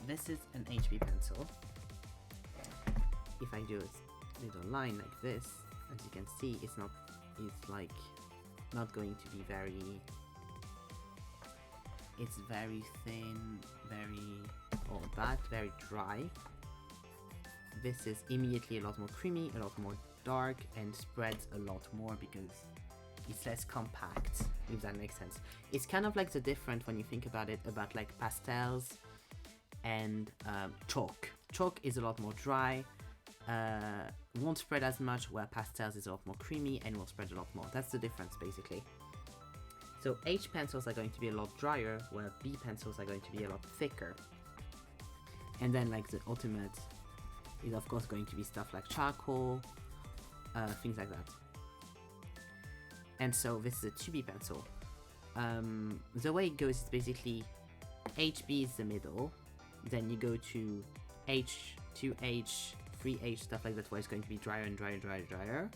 This is an HB pencil. If I do a little line like this, as you can see, it's like not going to be it's very thin, very dry. This is immediately a lot more creamy, a lot more dark, and spreads a lot more because it's less compact, if that makes sense. It's kind of like the difference when you think about it, about like pastels and chalk. Chalk is a lot more dry, won't spread as much, where pastels is a lot more creamy and will spread a lot more. That's the difference basically. So H pencils are going to be a lot drier, where B pencils are going to be a lot thicker. And then like the ultimate is of course going to be stuff like charcoal, things like that. And so this is a 2B pencil. The way it goes is basically HB is the middle, then you go to H, 2H, 3H, stuff like that, where it's going to be drier and drier.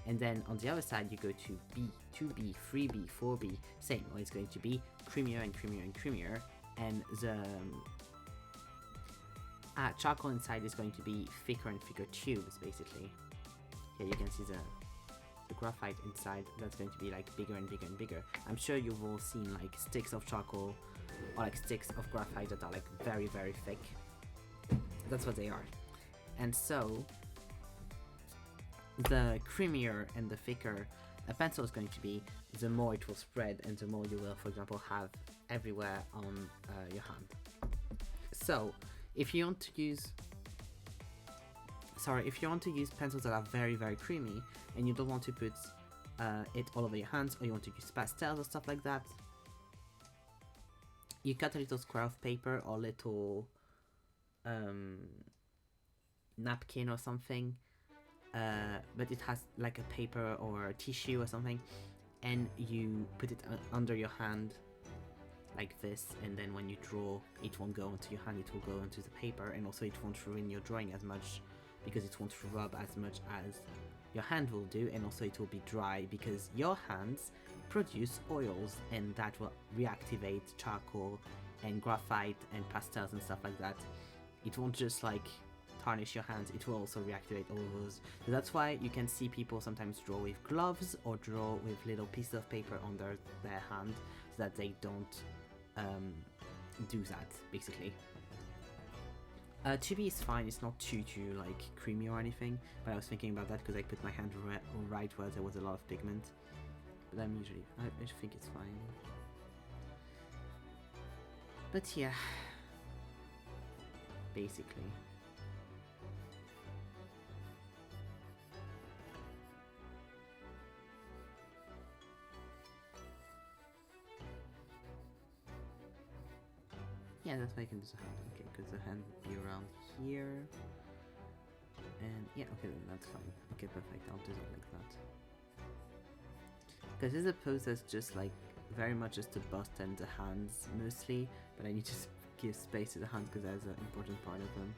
And then on the other side you go to B, 2B, 3B, 4B, same, where it's going to be creamier and creamier. And the charcoal inside is going to be thicker and thicker tubes, basically. Here you can see the graphite inside, that's going to be like bigger and bigger. I'm sure you've all seen like sticks of charcoal or like sticks of graphite that are like very thick. That's what they are. And so the creamier and the thicker a pencil is going to be, the more it will spread and the more you will, for example, have everywhere on your hand. So if you want to use pencils that are very creamy and you don't want to put it all over your hands, or you want to use pastels or stuff like that, you cut a little square of paper or little napkin or something, but it has like a paper or a tissue or something, and you put it under your hand like this, and then when you draw, it won't go onto your hand, it will go onto the paper, and also it won't ruin your drawing as much because it won't rub as much as your hand will do, and also it will be dry because your hands produce oils, and that will reactivate charcoal and graphite and pastels and stuff like that. It won't just like tarnish your hands, it will also reactivate all of those. So that's why you can see people sometimes draw with gloves or draw with little pieces of paper under their hand so that they don't do that, basically. 2B is fine, it's not too like creamy or anything, but I was thinking about that because I put my hand right where there was a lot of pigment. But I think it's fine. But yeah, basically. that's why I can do the hand. Okay, because the hand would be around here. And yeah, okay, then that's fine. Okay, perfect. I'll do it like that. Because this is a pose that's just like very much just the bust and the hands mostly, but I need to give space to the hands because that's an important part of them.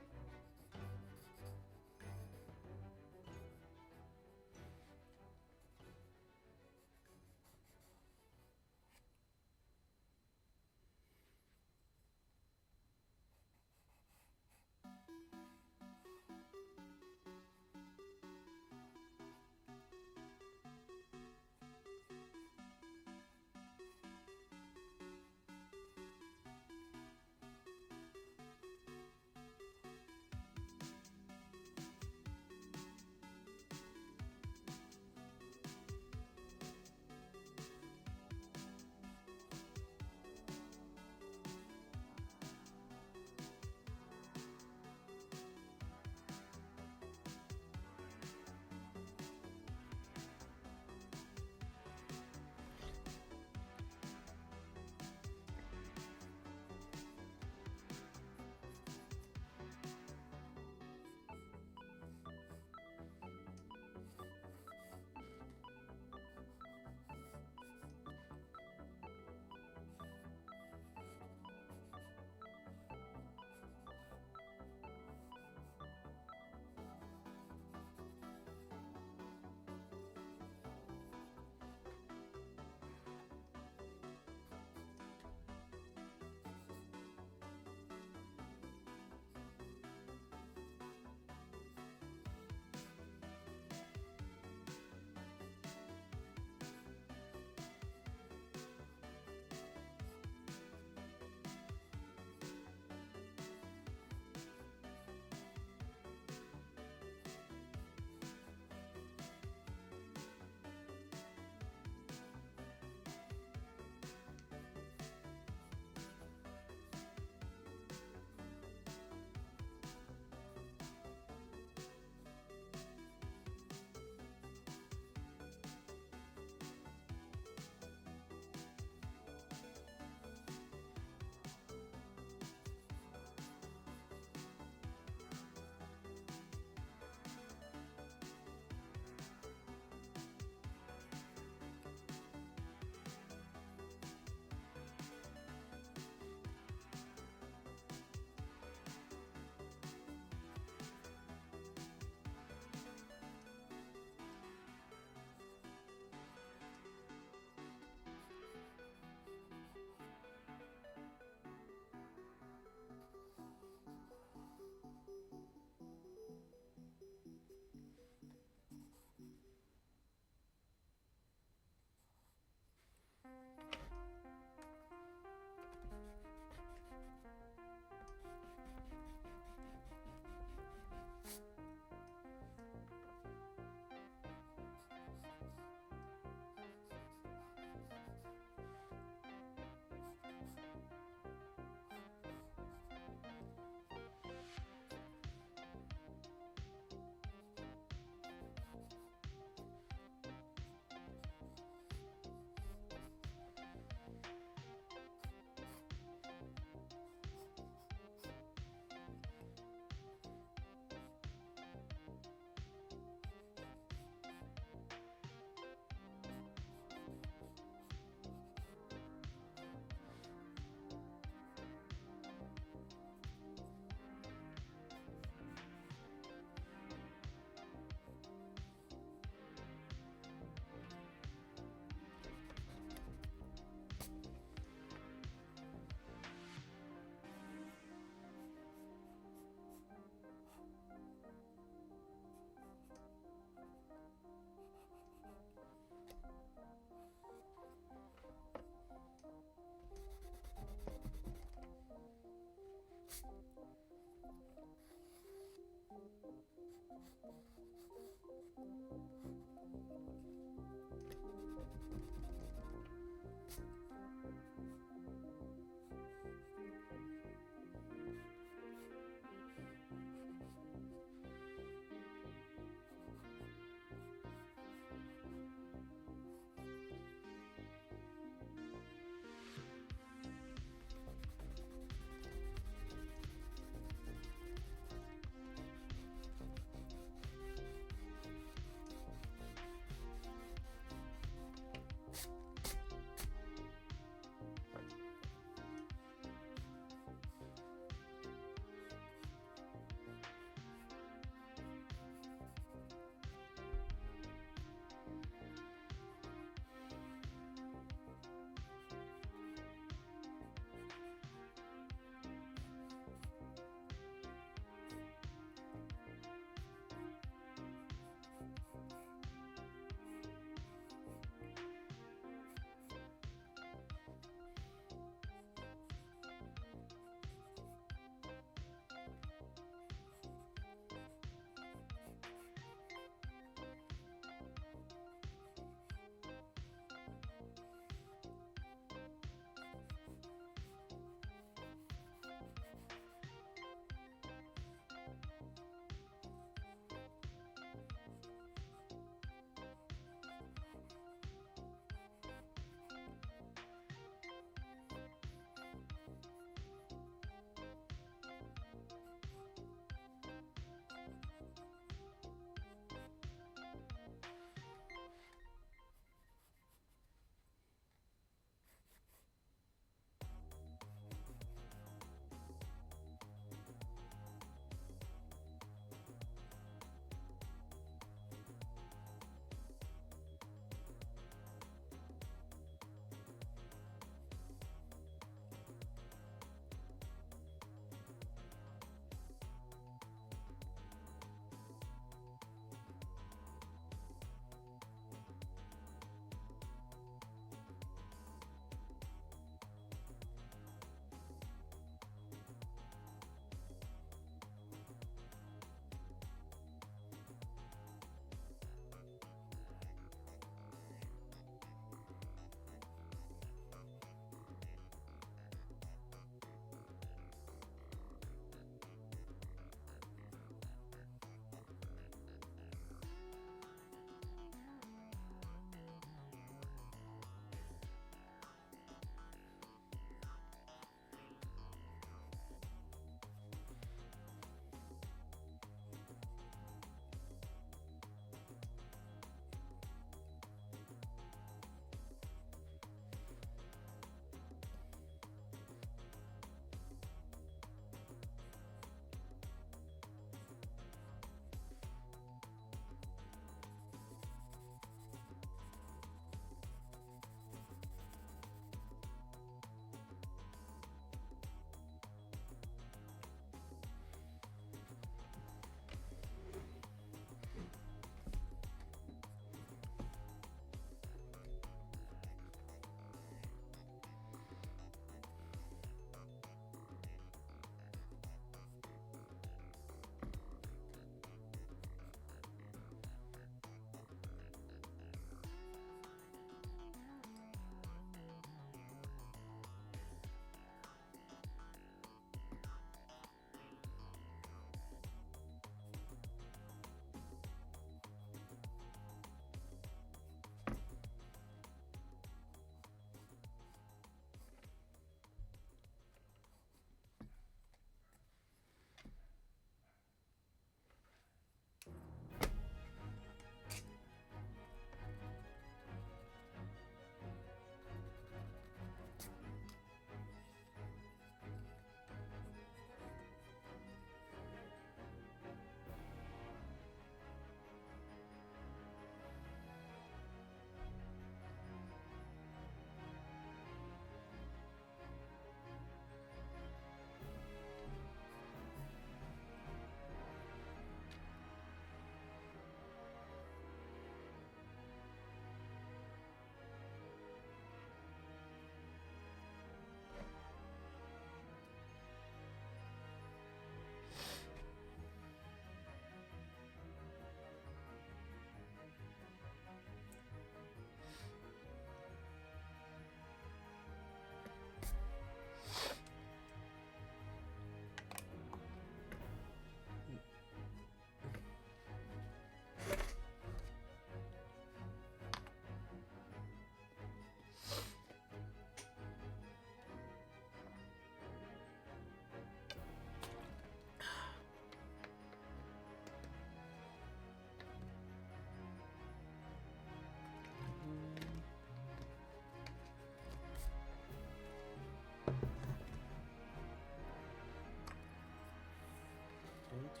need to...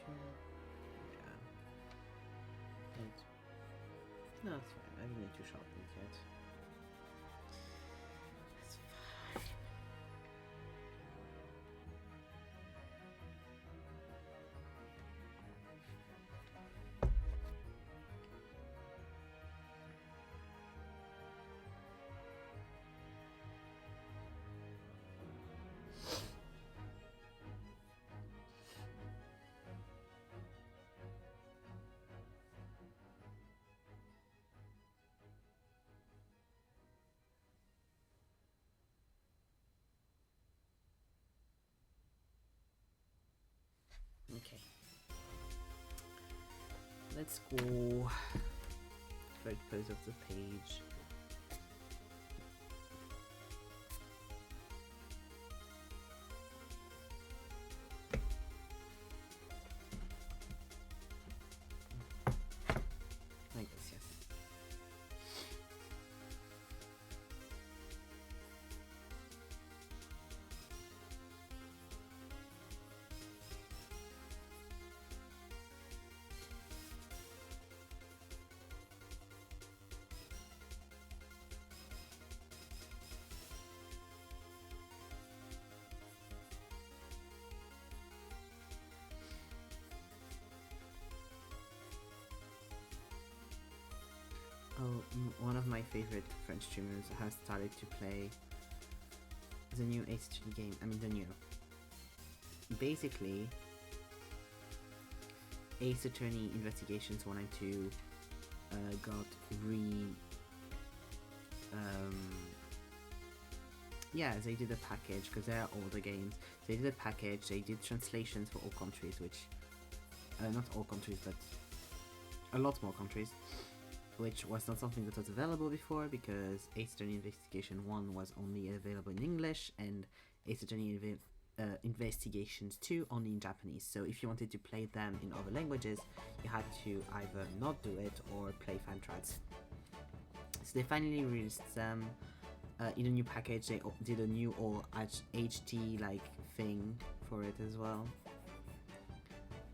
Yeah. Need... No, it's fine. I don't need to sharpen it yet. It's fine. Okay. Let's go right close of the page. I guess, yes. Oh, one of my favorite French streamers has started to play the new H3 game. I mean, the new. Basically, Ace Attorney Investigations 1 and 2 got yeah, they did a package because they are older games. They did a package, they did translations for all countries, which, not all countries, but a lot more countries, which was not something that was available before because Ace Attorney Investigation 1 was only available in English and Ace Attorney Investigations 2 only in Japanese. So if you wanted to play them in other languages, you had to either not do it or play fan tracks. So they finally released them in a new package. They did a new all HD like thing for it as well.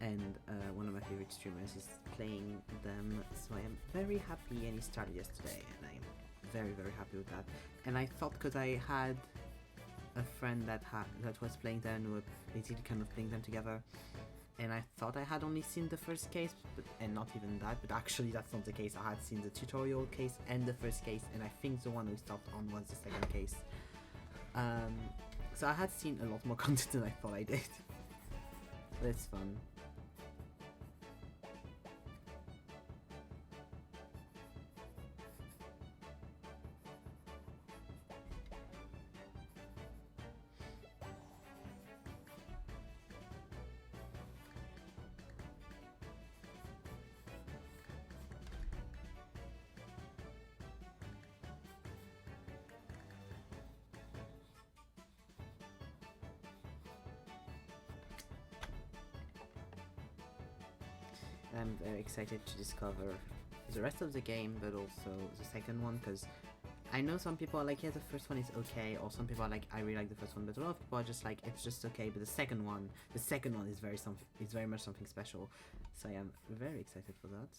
And one of my favorite streamers is playing them, so I am very happy, and he started yesterday, and I am very, very happy with that. And I thought, because I had a friend that was playing them, and we were basically kind of playing them together, and I thought I had only seen the first case, and not even that, but actually that's not the case. I had seen the tutorial case and the first case, and I think the one we stopped on was the second case. So I had seen a lot more content than I thought I did. But it's fun. I'm very excited to discover the rest of the game, but also the second one, because I know some people are like, yeah, the first one is okay, or some people are like, I really like the first one, but a lot of people are just like, it's just okay, but the second one is very much something special. So I am very excited for that.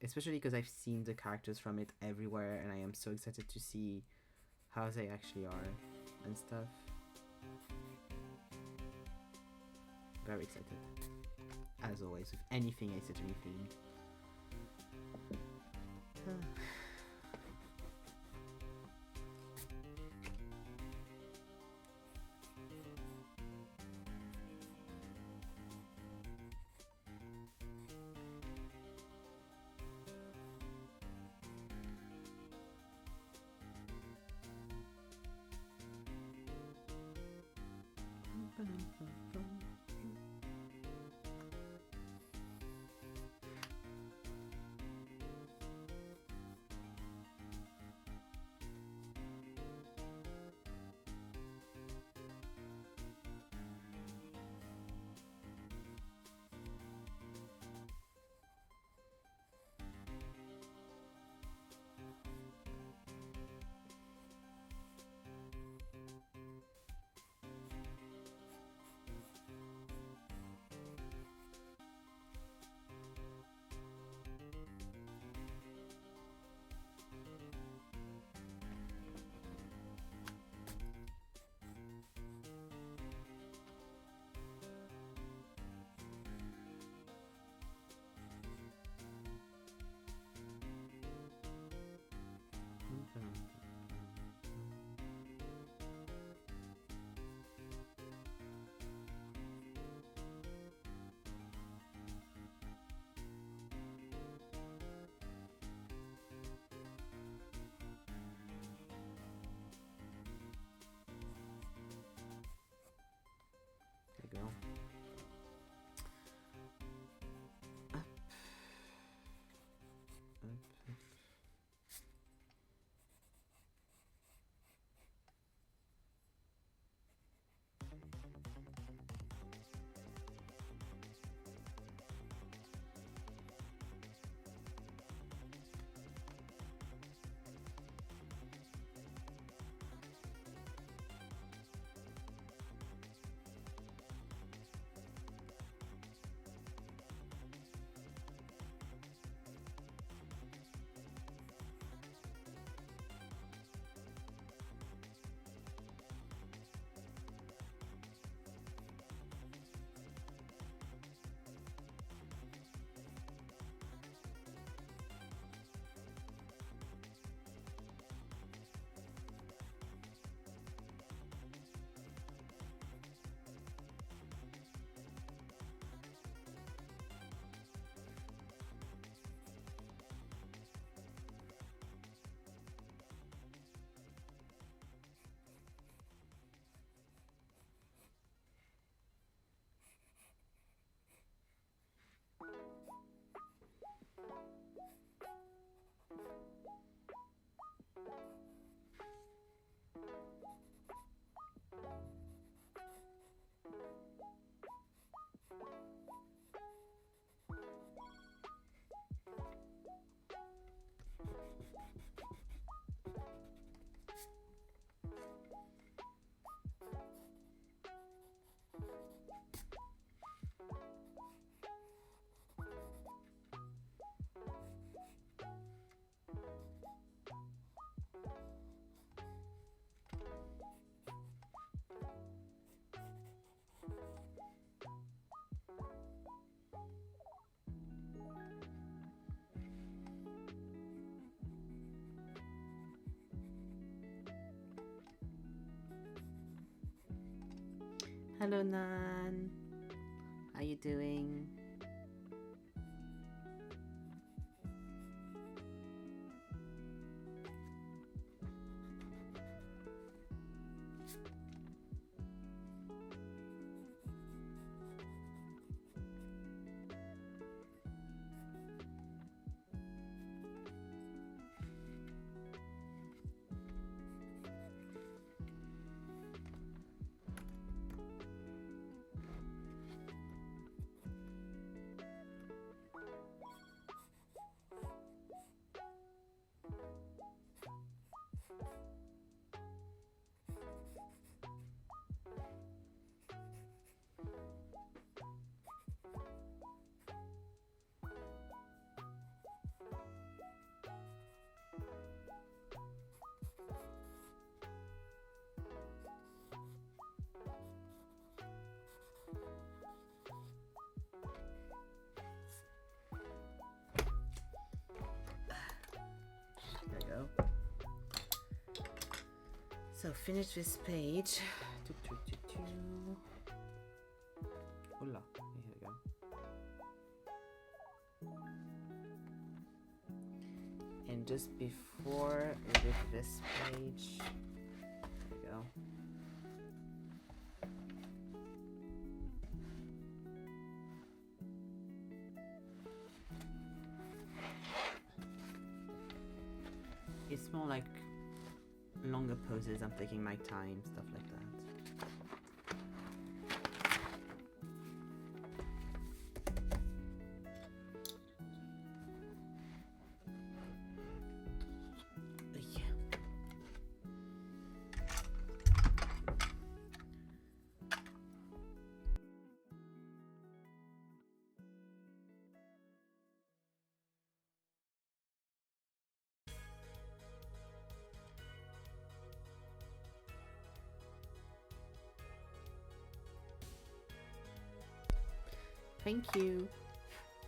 Especially because I've seen the characters from it everywhere, and I am so excited to see how they actually are and stuff. Very excited. As always, with anything Ace Attorney themed. Hello, Nan. How you doing? There we go. So finish this page. Hola. Here we go. And just before we did this page, there we go. It's more like longer poses, I'm taking my time, stuff like that. Yeah. Thank you.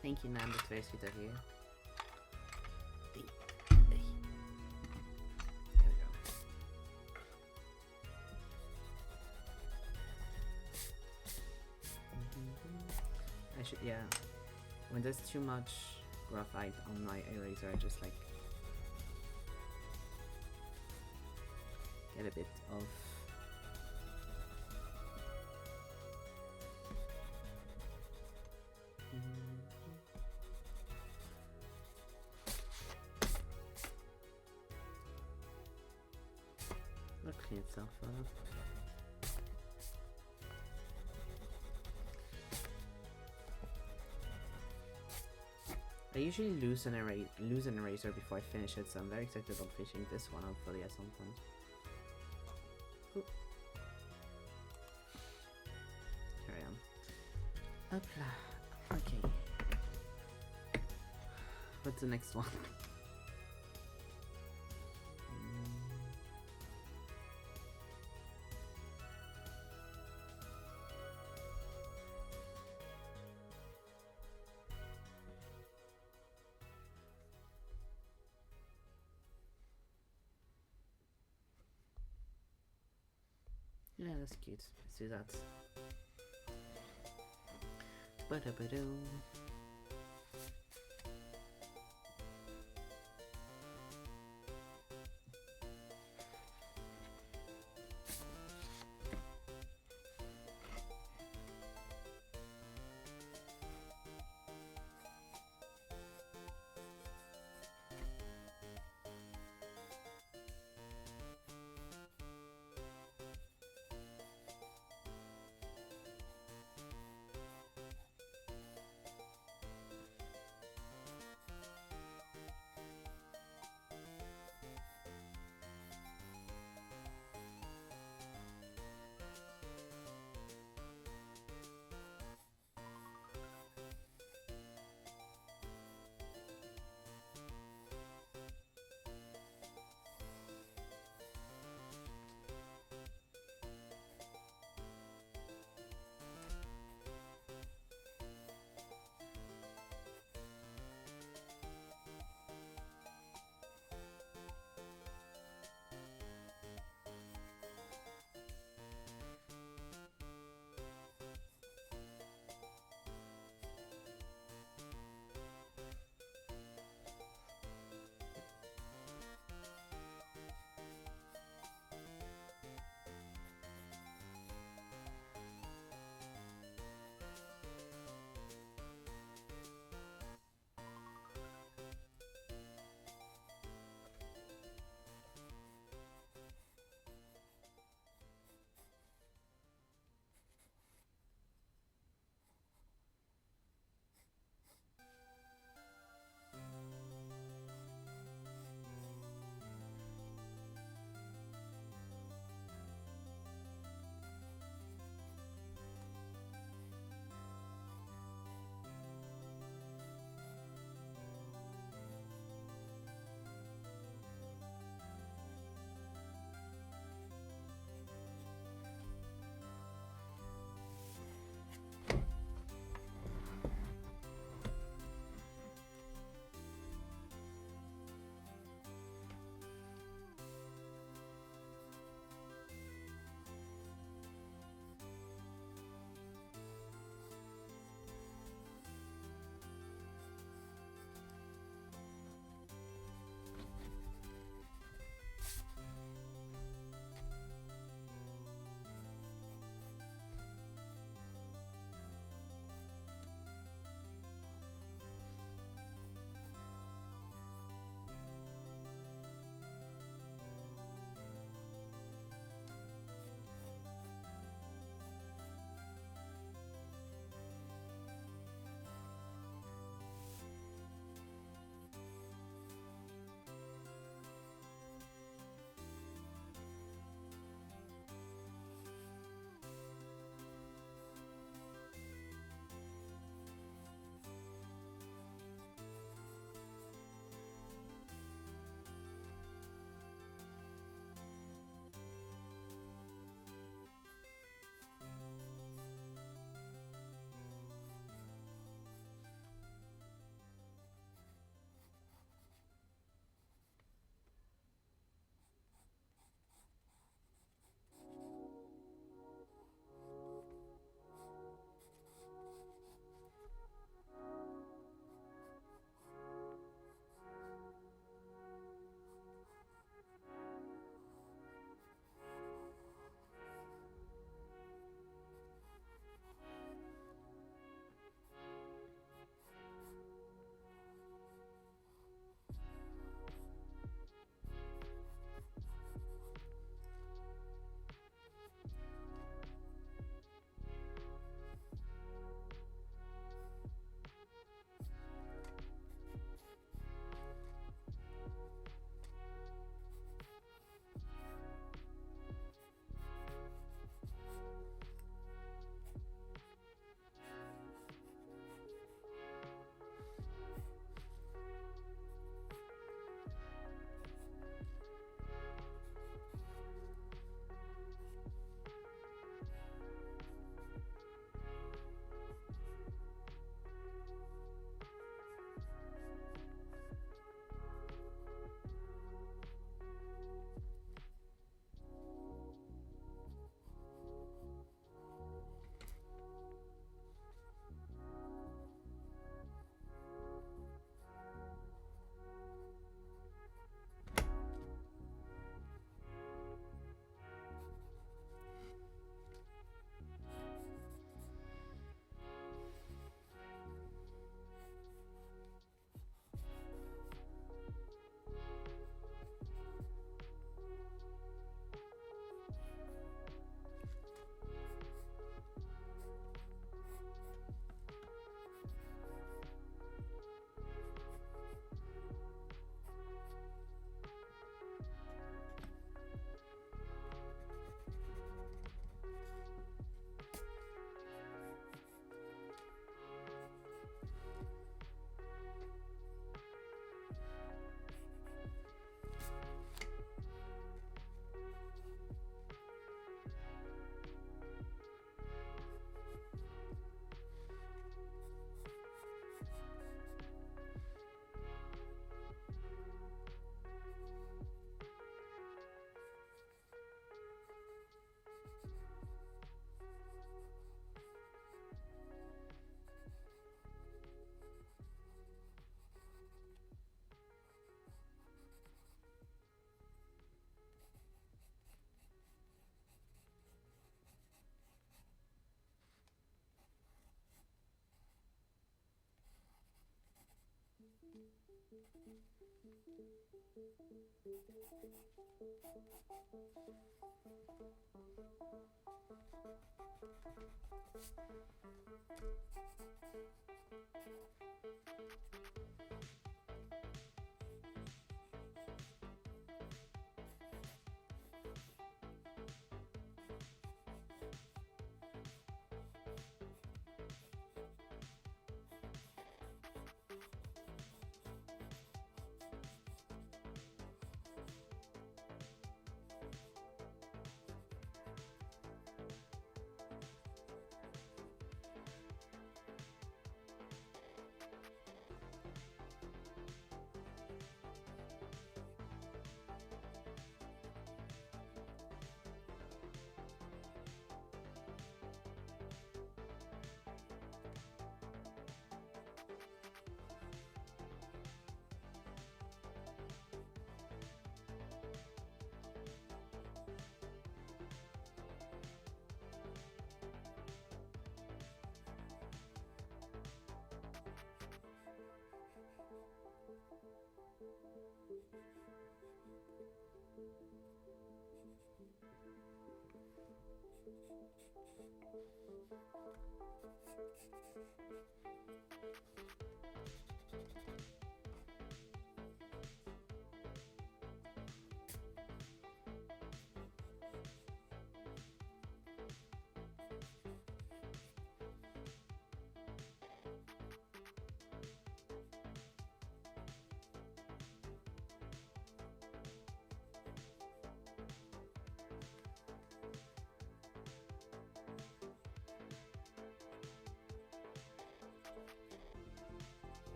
Thank you, Nan. That's very sweet of you. There we go. I should, yeah. When there's too much graphite on my eraser, I just like get a bit of it'll clean itself up. I usually lose an eraser before I finish it, so I'm very excited about finishing this one hopefully at some point. Ooh. Here I am. Hopla. Okay. What's the next one? Yeah, that's cute. Let's do that. Ba-da-ba-doo.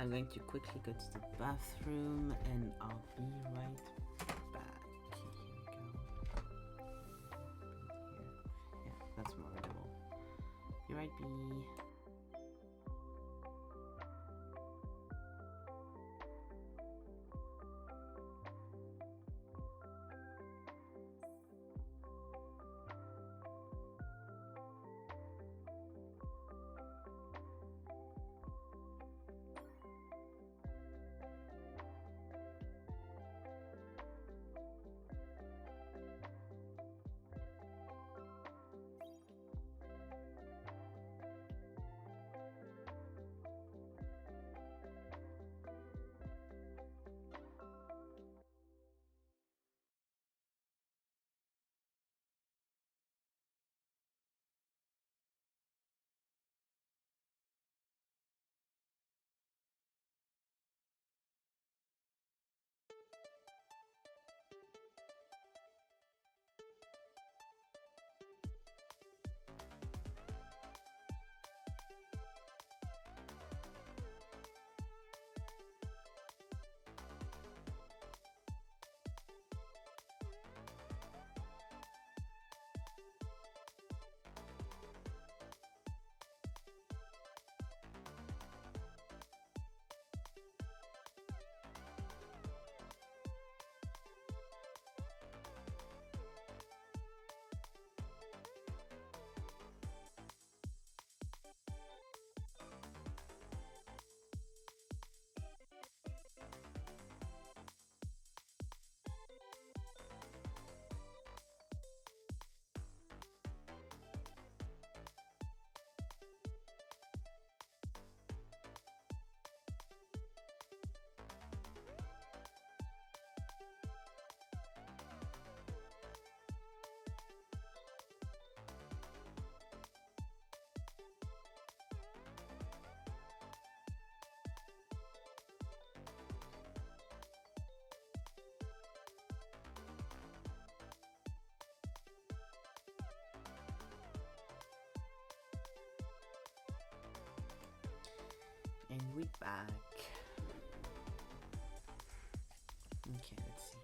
I'm going to quickly go to the bathroom and I'll be right back. Here we go. Here. Yeah, that's more readable. Be right be. And we're back. Okay, let's see.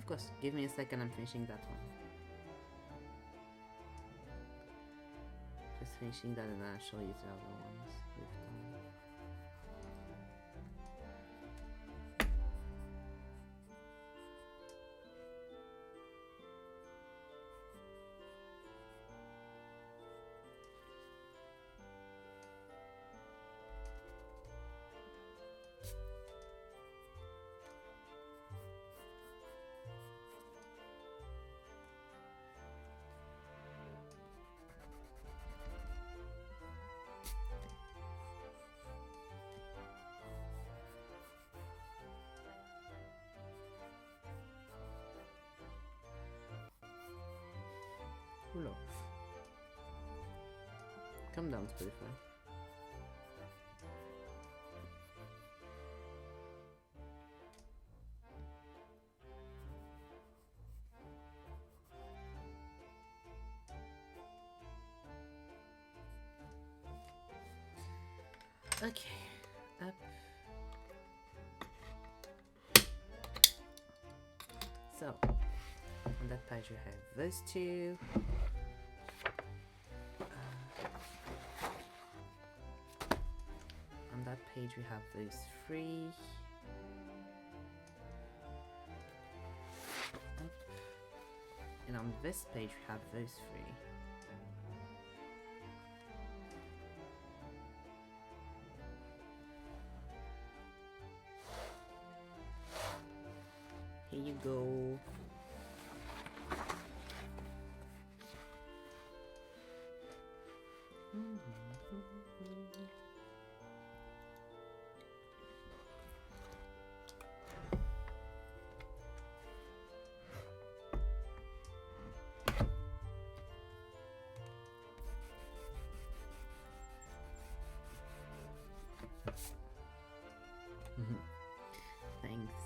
course, give me a second, I'm finishing that one. Just finishing that and then I'll show you the other ones we've done. Oula. Calm down, Spotify. Okay, up. So, on that page we have those two. On that page we have those three. Up. And on this page we have those three. Here you go. Thanks.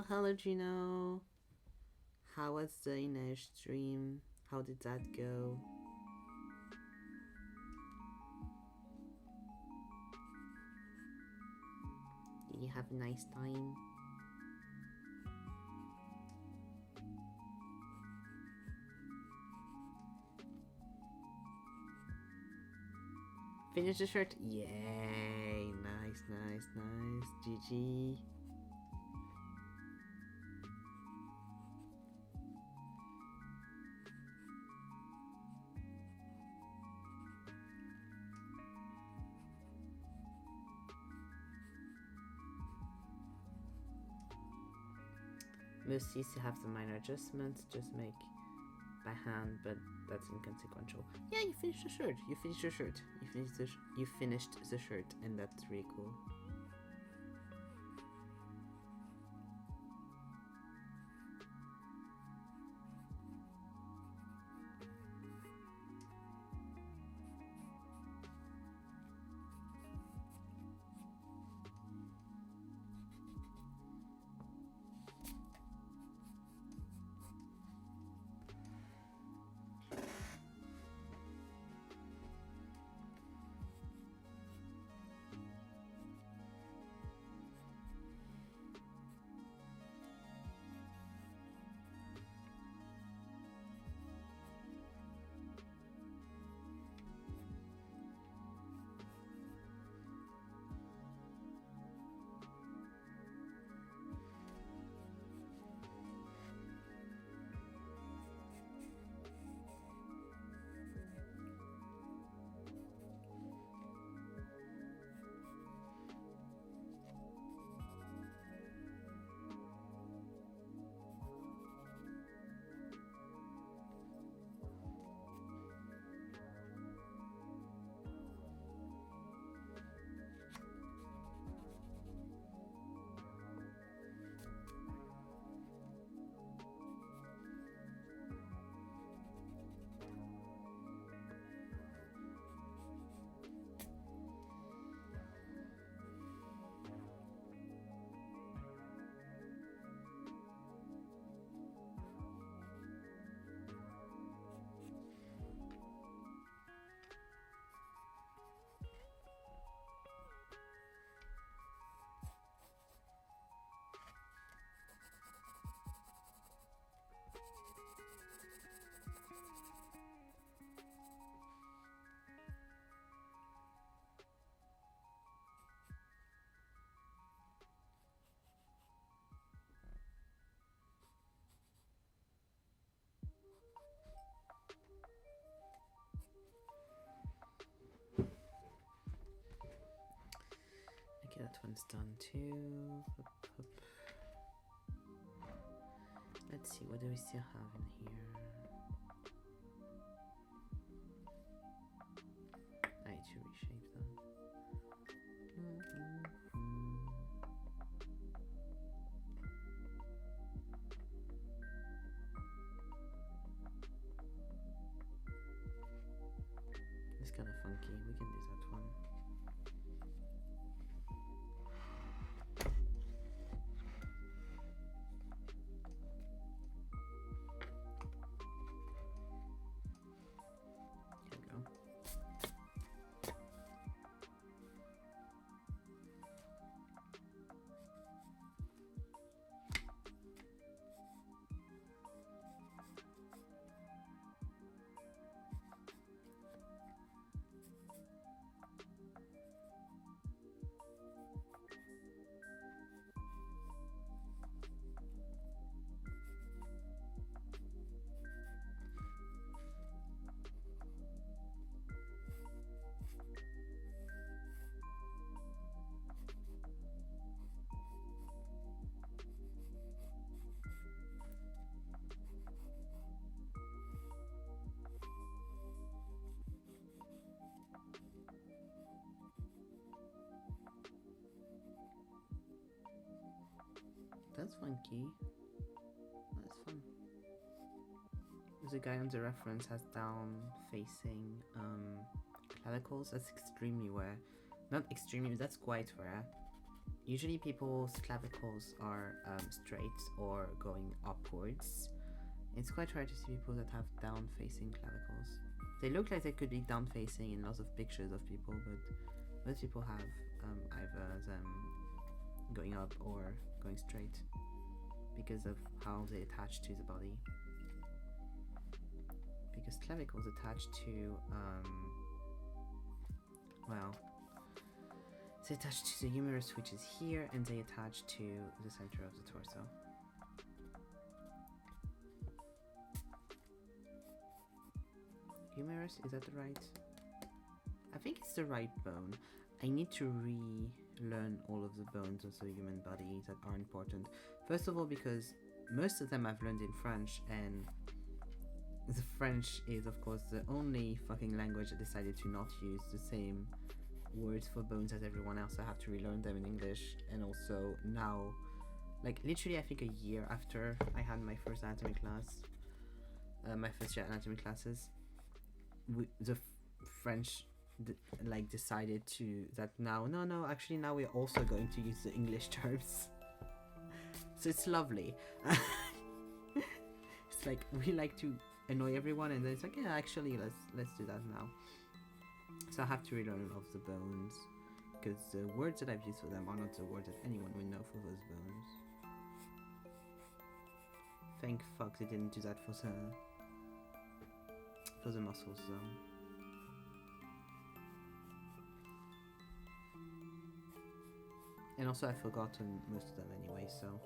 hello Gino. How was the Inish stream? How did that go? Did you have a nice time? Finish the shirt? Yay! Nice, nice, nice. GG. Most used to have some minor adjustments, just make by hand, but that's inconsequential. Yeah, you finished the shirt. You finished your shirt. You finished the shirt, and that's really cool. Okay, that one's done too. Let's see, what do we still have in here? I need to reshape that. It's kind of funky. We can do that one. Here we go. That's funky. That's fun. There's a guy on the reference has down facing clavicles. That's extremely rare. Not extremely, that's quite rare. Usually people's clavicles are straight or going upwards. It's quite rare to see people that have down-facing clavicles. They look like they could be down-facing in lots of pictures of people, but most people have either them going up or going straight because of how they attach to the body. Because clavicles attach to, well, they attach to the humerus, which is here, and they attach to the center of the torso. Humerus, is that the right? I think it's the right bone. I need to relearn all of the bones of the human body that are important. First of all, because most of them I've learned in French, and the French is of course the only fucking language that decided to not use the same words for bones as everyone else. I have to relearn them in English, and also now, like literally I think a year after I had my first anatomy class, my first year anatomy classes, the French decided to that now actually now we're also going to use the English terms. So it's lovely. It's like we like to annoy everyone, and then it's like, yeah, actually let's do that now. So I have to relearn all of the bones, because the words that I've used for them are not the words that anyone would know for those bones. Thank fuck they didn't do that for the muscles though. And also I've forgotten most of them anyway, so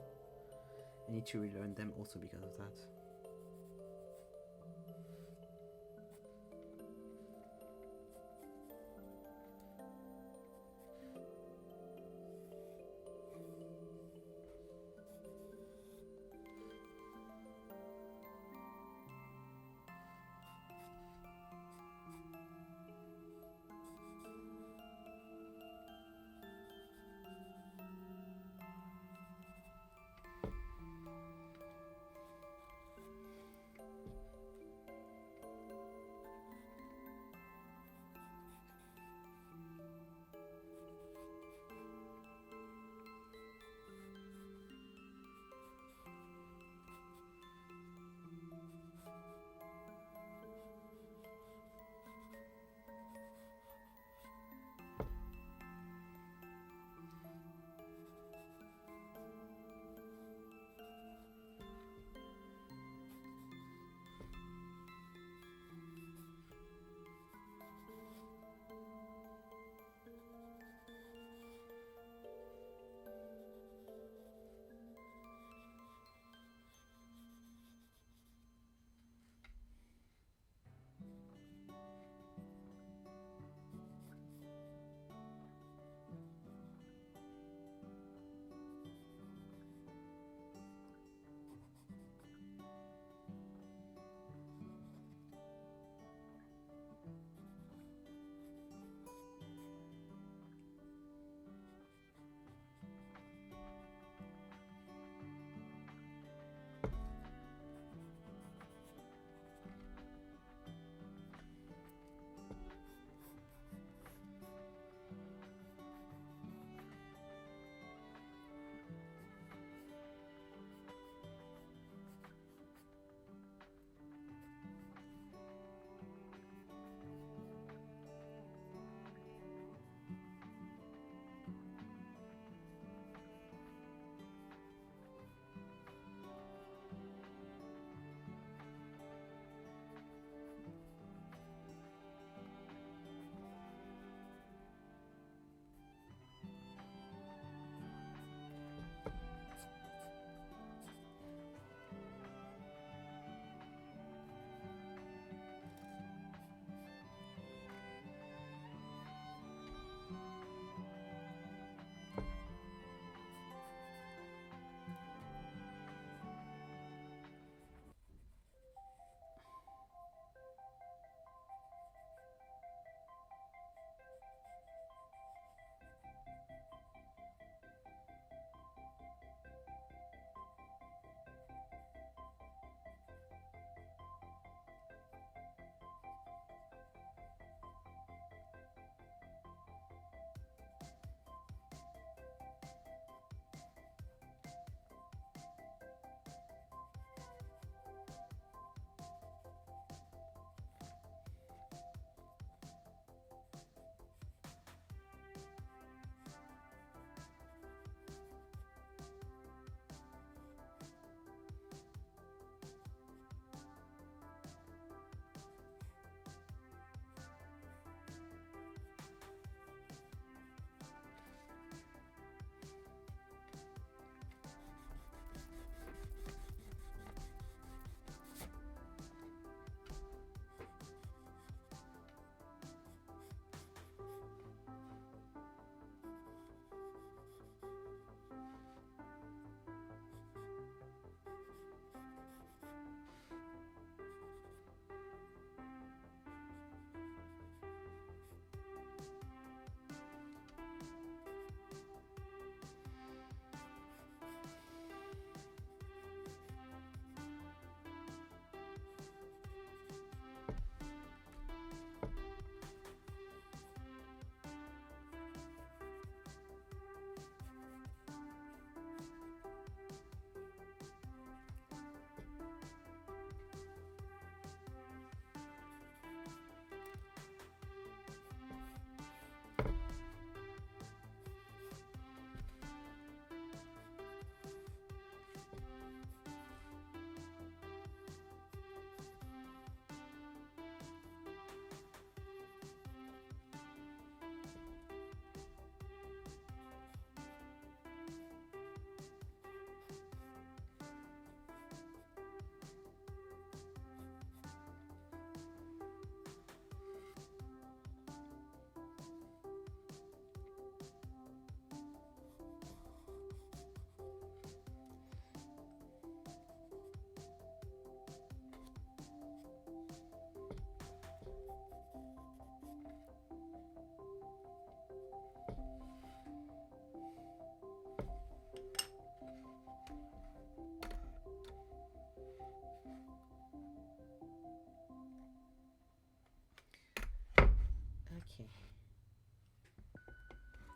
I need to relearn them also because of that.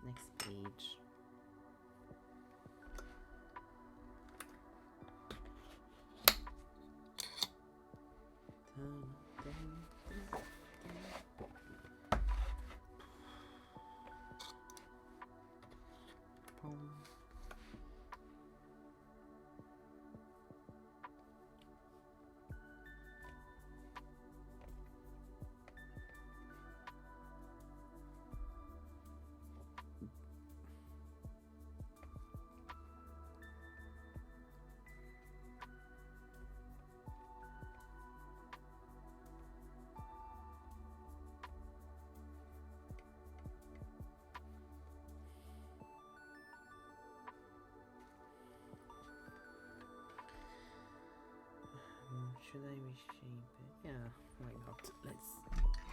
Next page. Should I reshape it? Yeah, why not? Let's do that.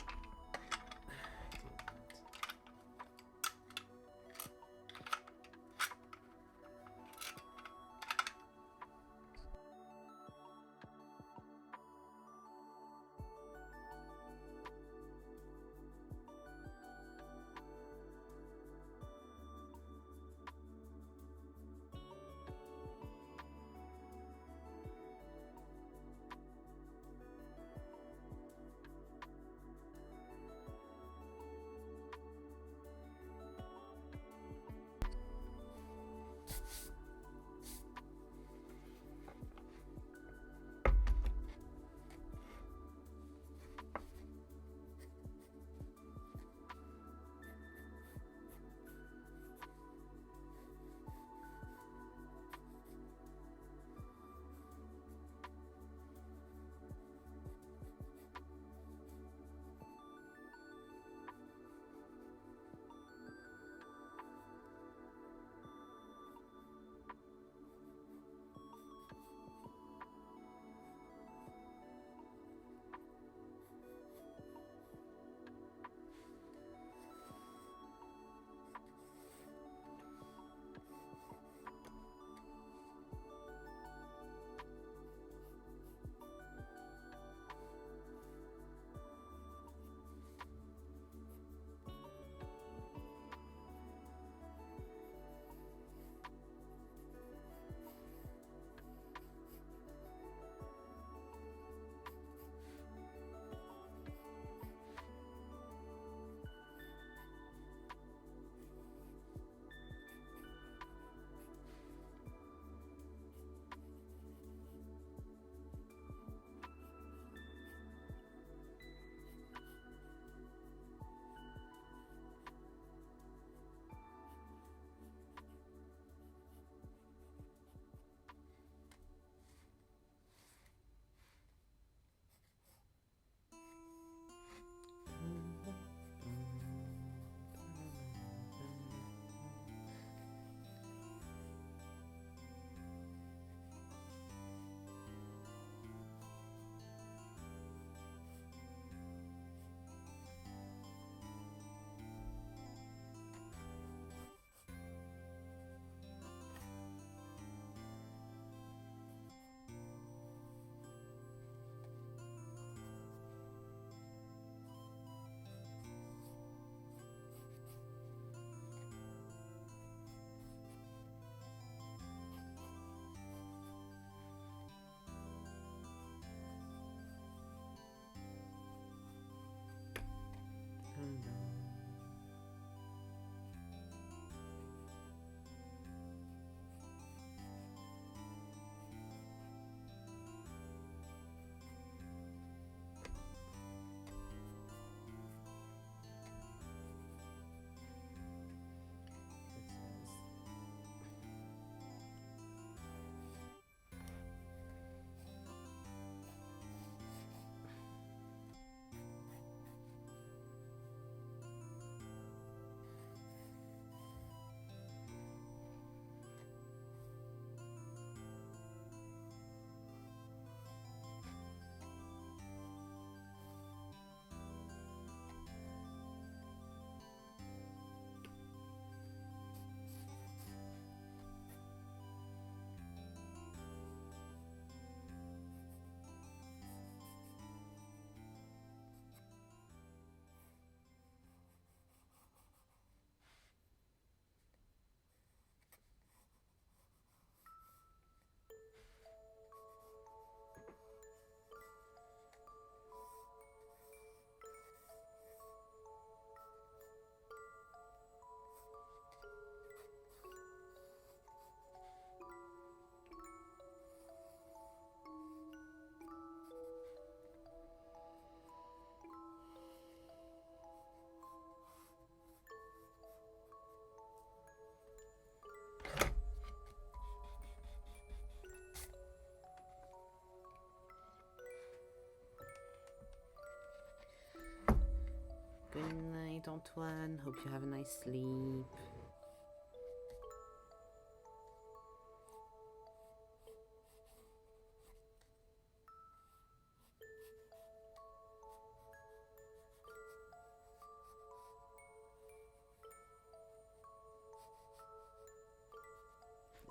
one. Hope you have a nice sleep.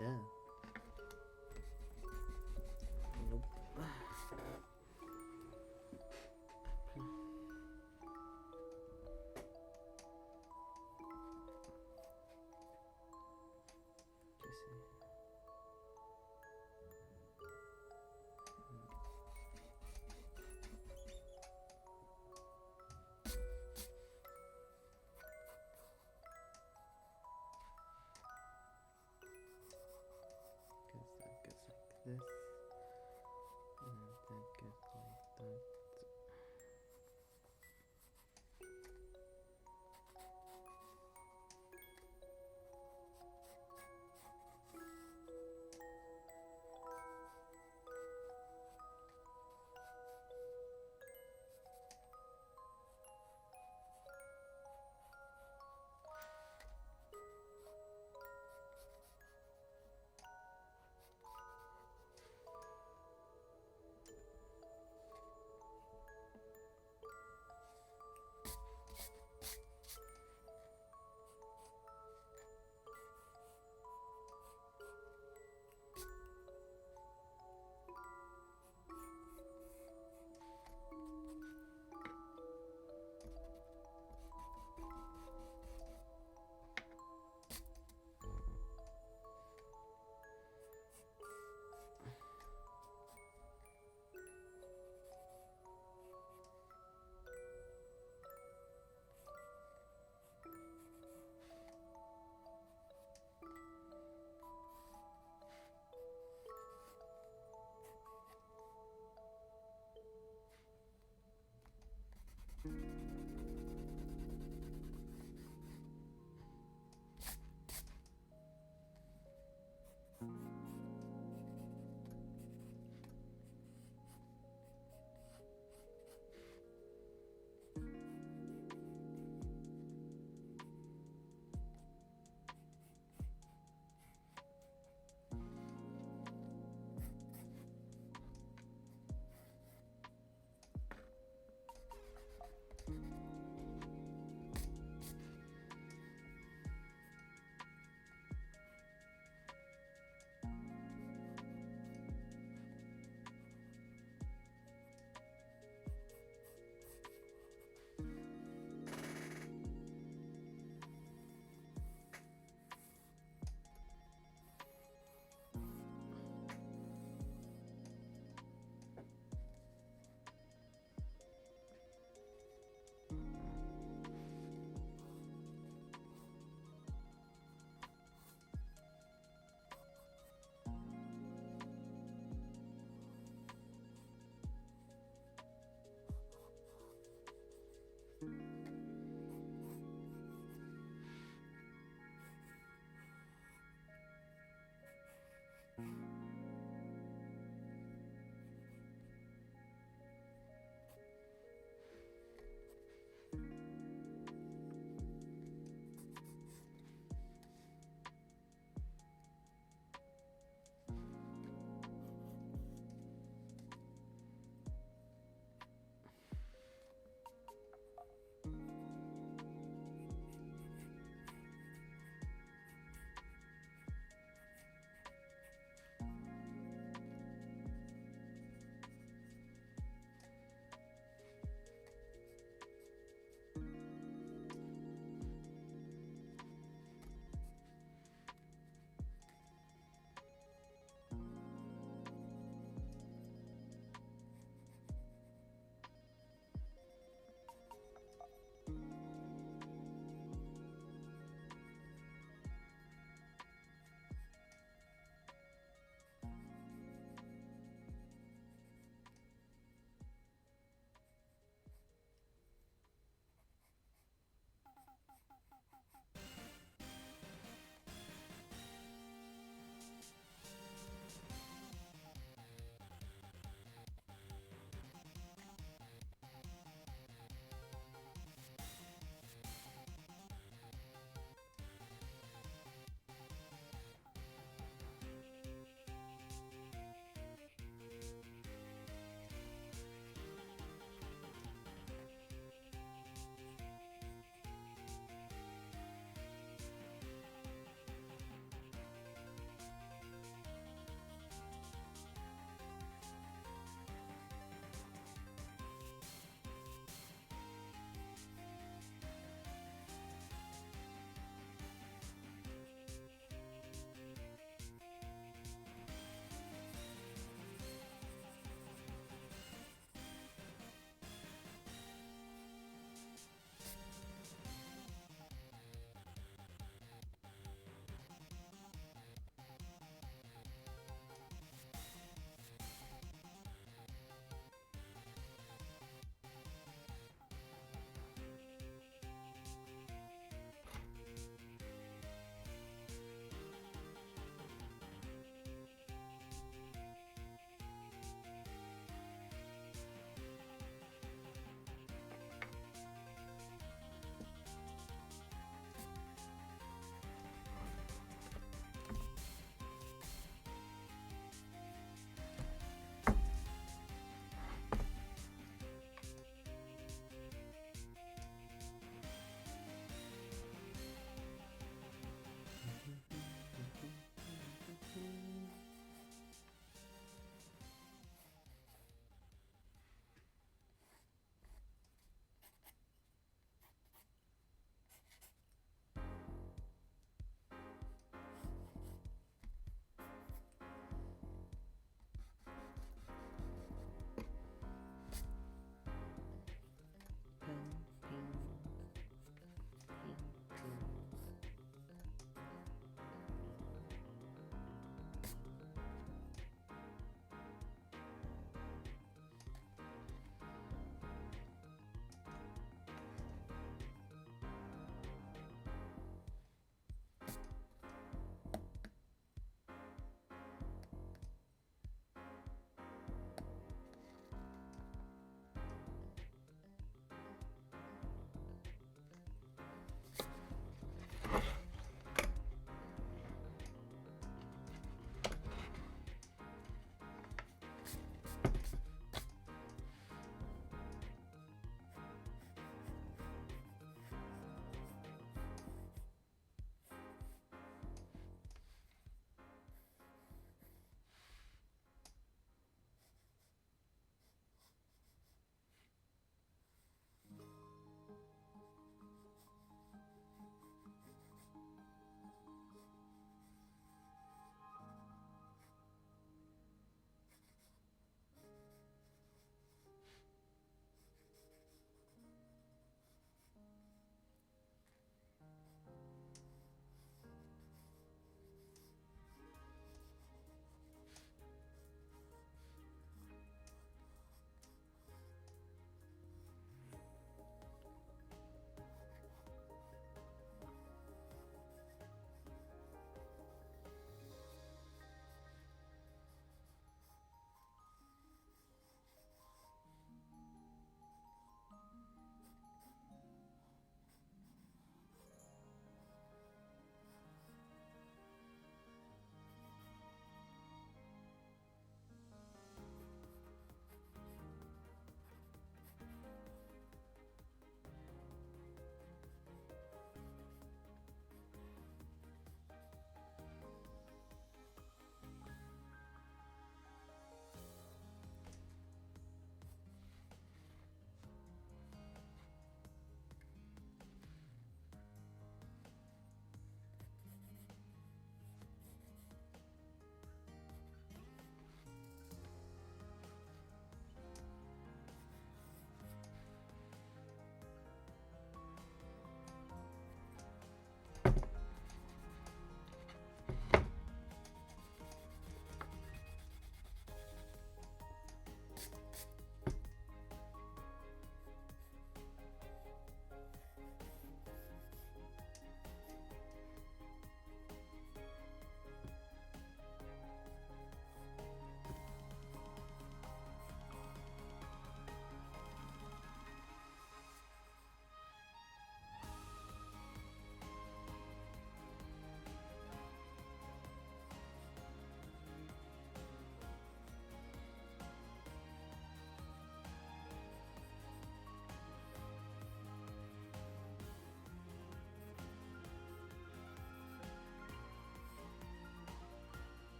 Yeah. Nope.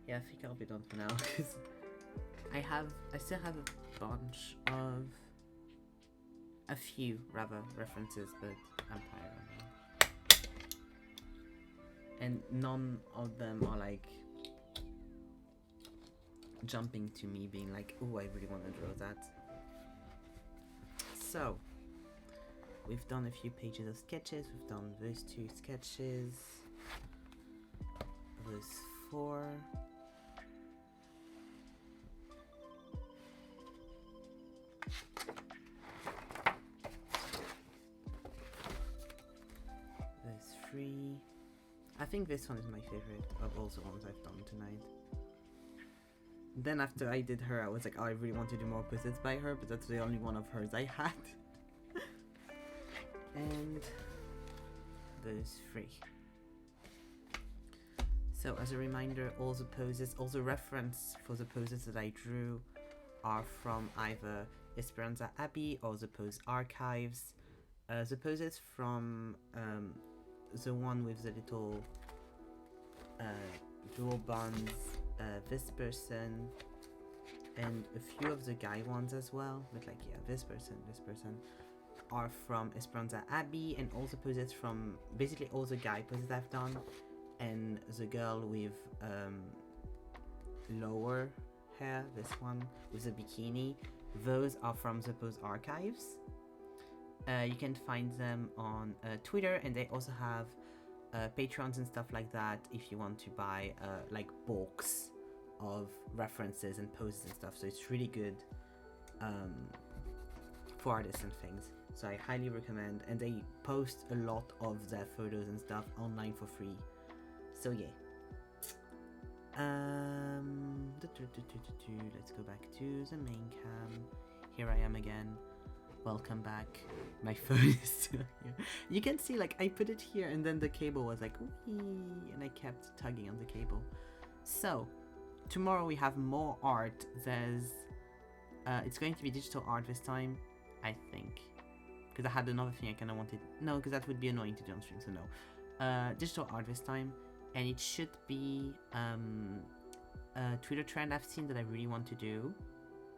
Yeah, I think I'll be done for now because I still have a bunch of, a few rather references, but I'm tired of them. And none of them are like jumping to me being like, oh, I really want to draw that. So, we've done a few pages of sketches, we've done those 2 sketches, those 4. Those 3. I think this one is my favorite of all the ones I've done tonight. Then after I did her, I was like, oh, I really want to do more puzzles by her, but that's the only one of hers I had. And those 3. So as a reminder, all the poses, all the reference for the poses that I drew are from either Esperanza Abbey or the Pose Archives. The poses from the one with the little dual buns, this person, and a few of the guy ones as well, but like, yeah, this person are from Esperanza Abbey, and all the poses from basically all the guy poses I've done, and the girl with lower hair, this one with a bikini, those are from the Pose Archives. You can find them on Twitter, and they also have Patreons and stuff like that if you want to buy like bulks of references and poses and stuff, so it's really good for artists and things, so I highly recommend, and they post a lot of their photos and stuff online for free, so yeah. Let's go back to the main cam. Here I am again. Welcome back. My phone is still here. You can see, like, I put it here and then the cable was like, wee, and I kept tugging on the cable. So, tomorrow we have more art. There's, it's going to be digital art this time, I think. Because I had another thing I kind of wanted. No, because that would be annoying to do on stream, so no. Digital art this time. And it should be a Twitter trend I've seen that I really want to do.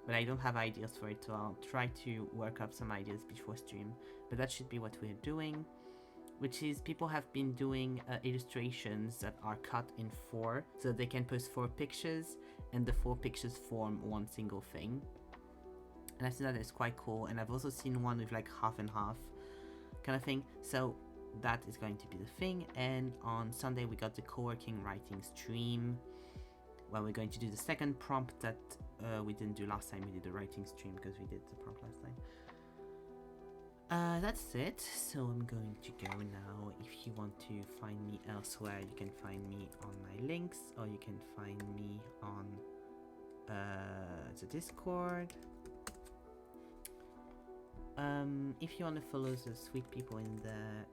But I don't have ideas for it, so I'll try to work up some ideas before stream. But that should be what we're doing, which is people have been doing illustrations that are cut in 4, so that they can post 4 pictures, and the 4 pictures form one single thing. And I think that is quite cool, and I've also seen one with like half and half kind of thing, so that is going to be the thing. And on Sunday we got the co-working writing stream, where we're going to do the second prompt that we didn't do last time. We did the writing stream because we did the prompt last time. That's it. So I'm going to go now. If you want to find me elsewhere, you can find me on my links, or you can find me on the Discord. If you want to follow the sweet people in there,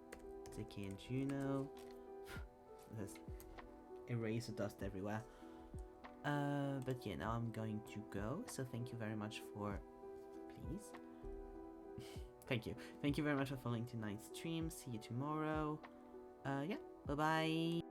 Ziki and Juno. There's eraser dust everywhere. But yeah, now I'm going to go. So thank you very much for, please. Thank you. Thank you very much for following tonight's stream. See you tomorrow. Yeah, bye-bye.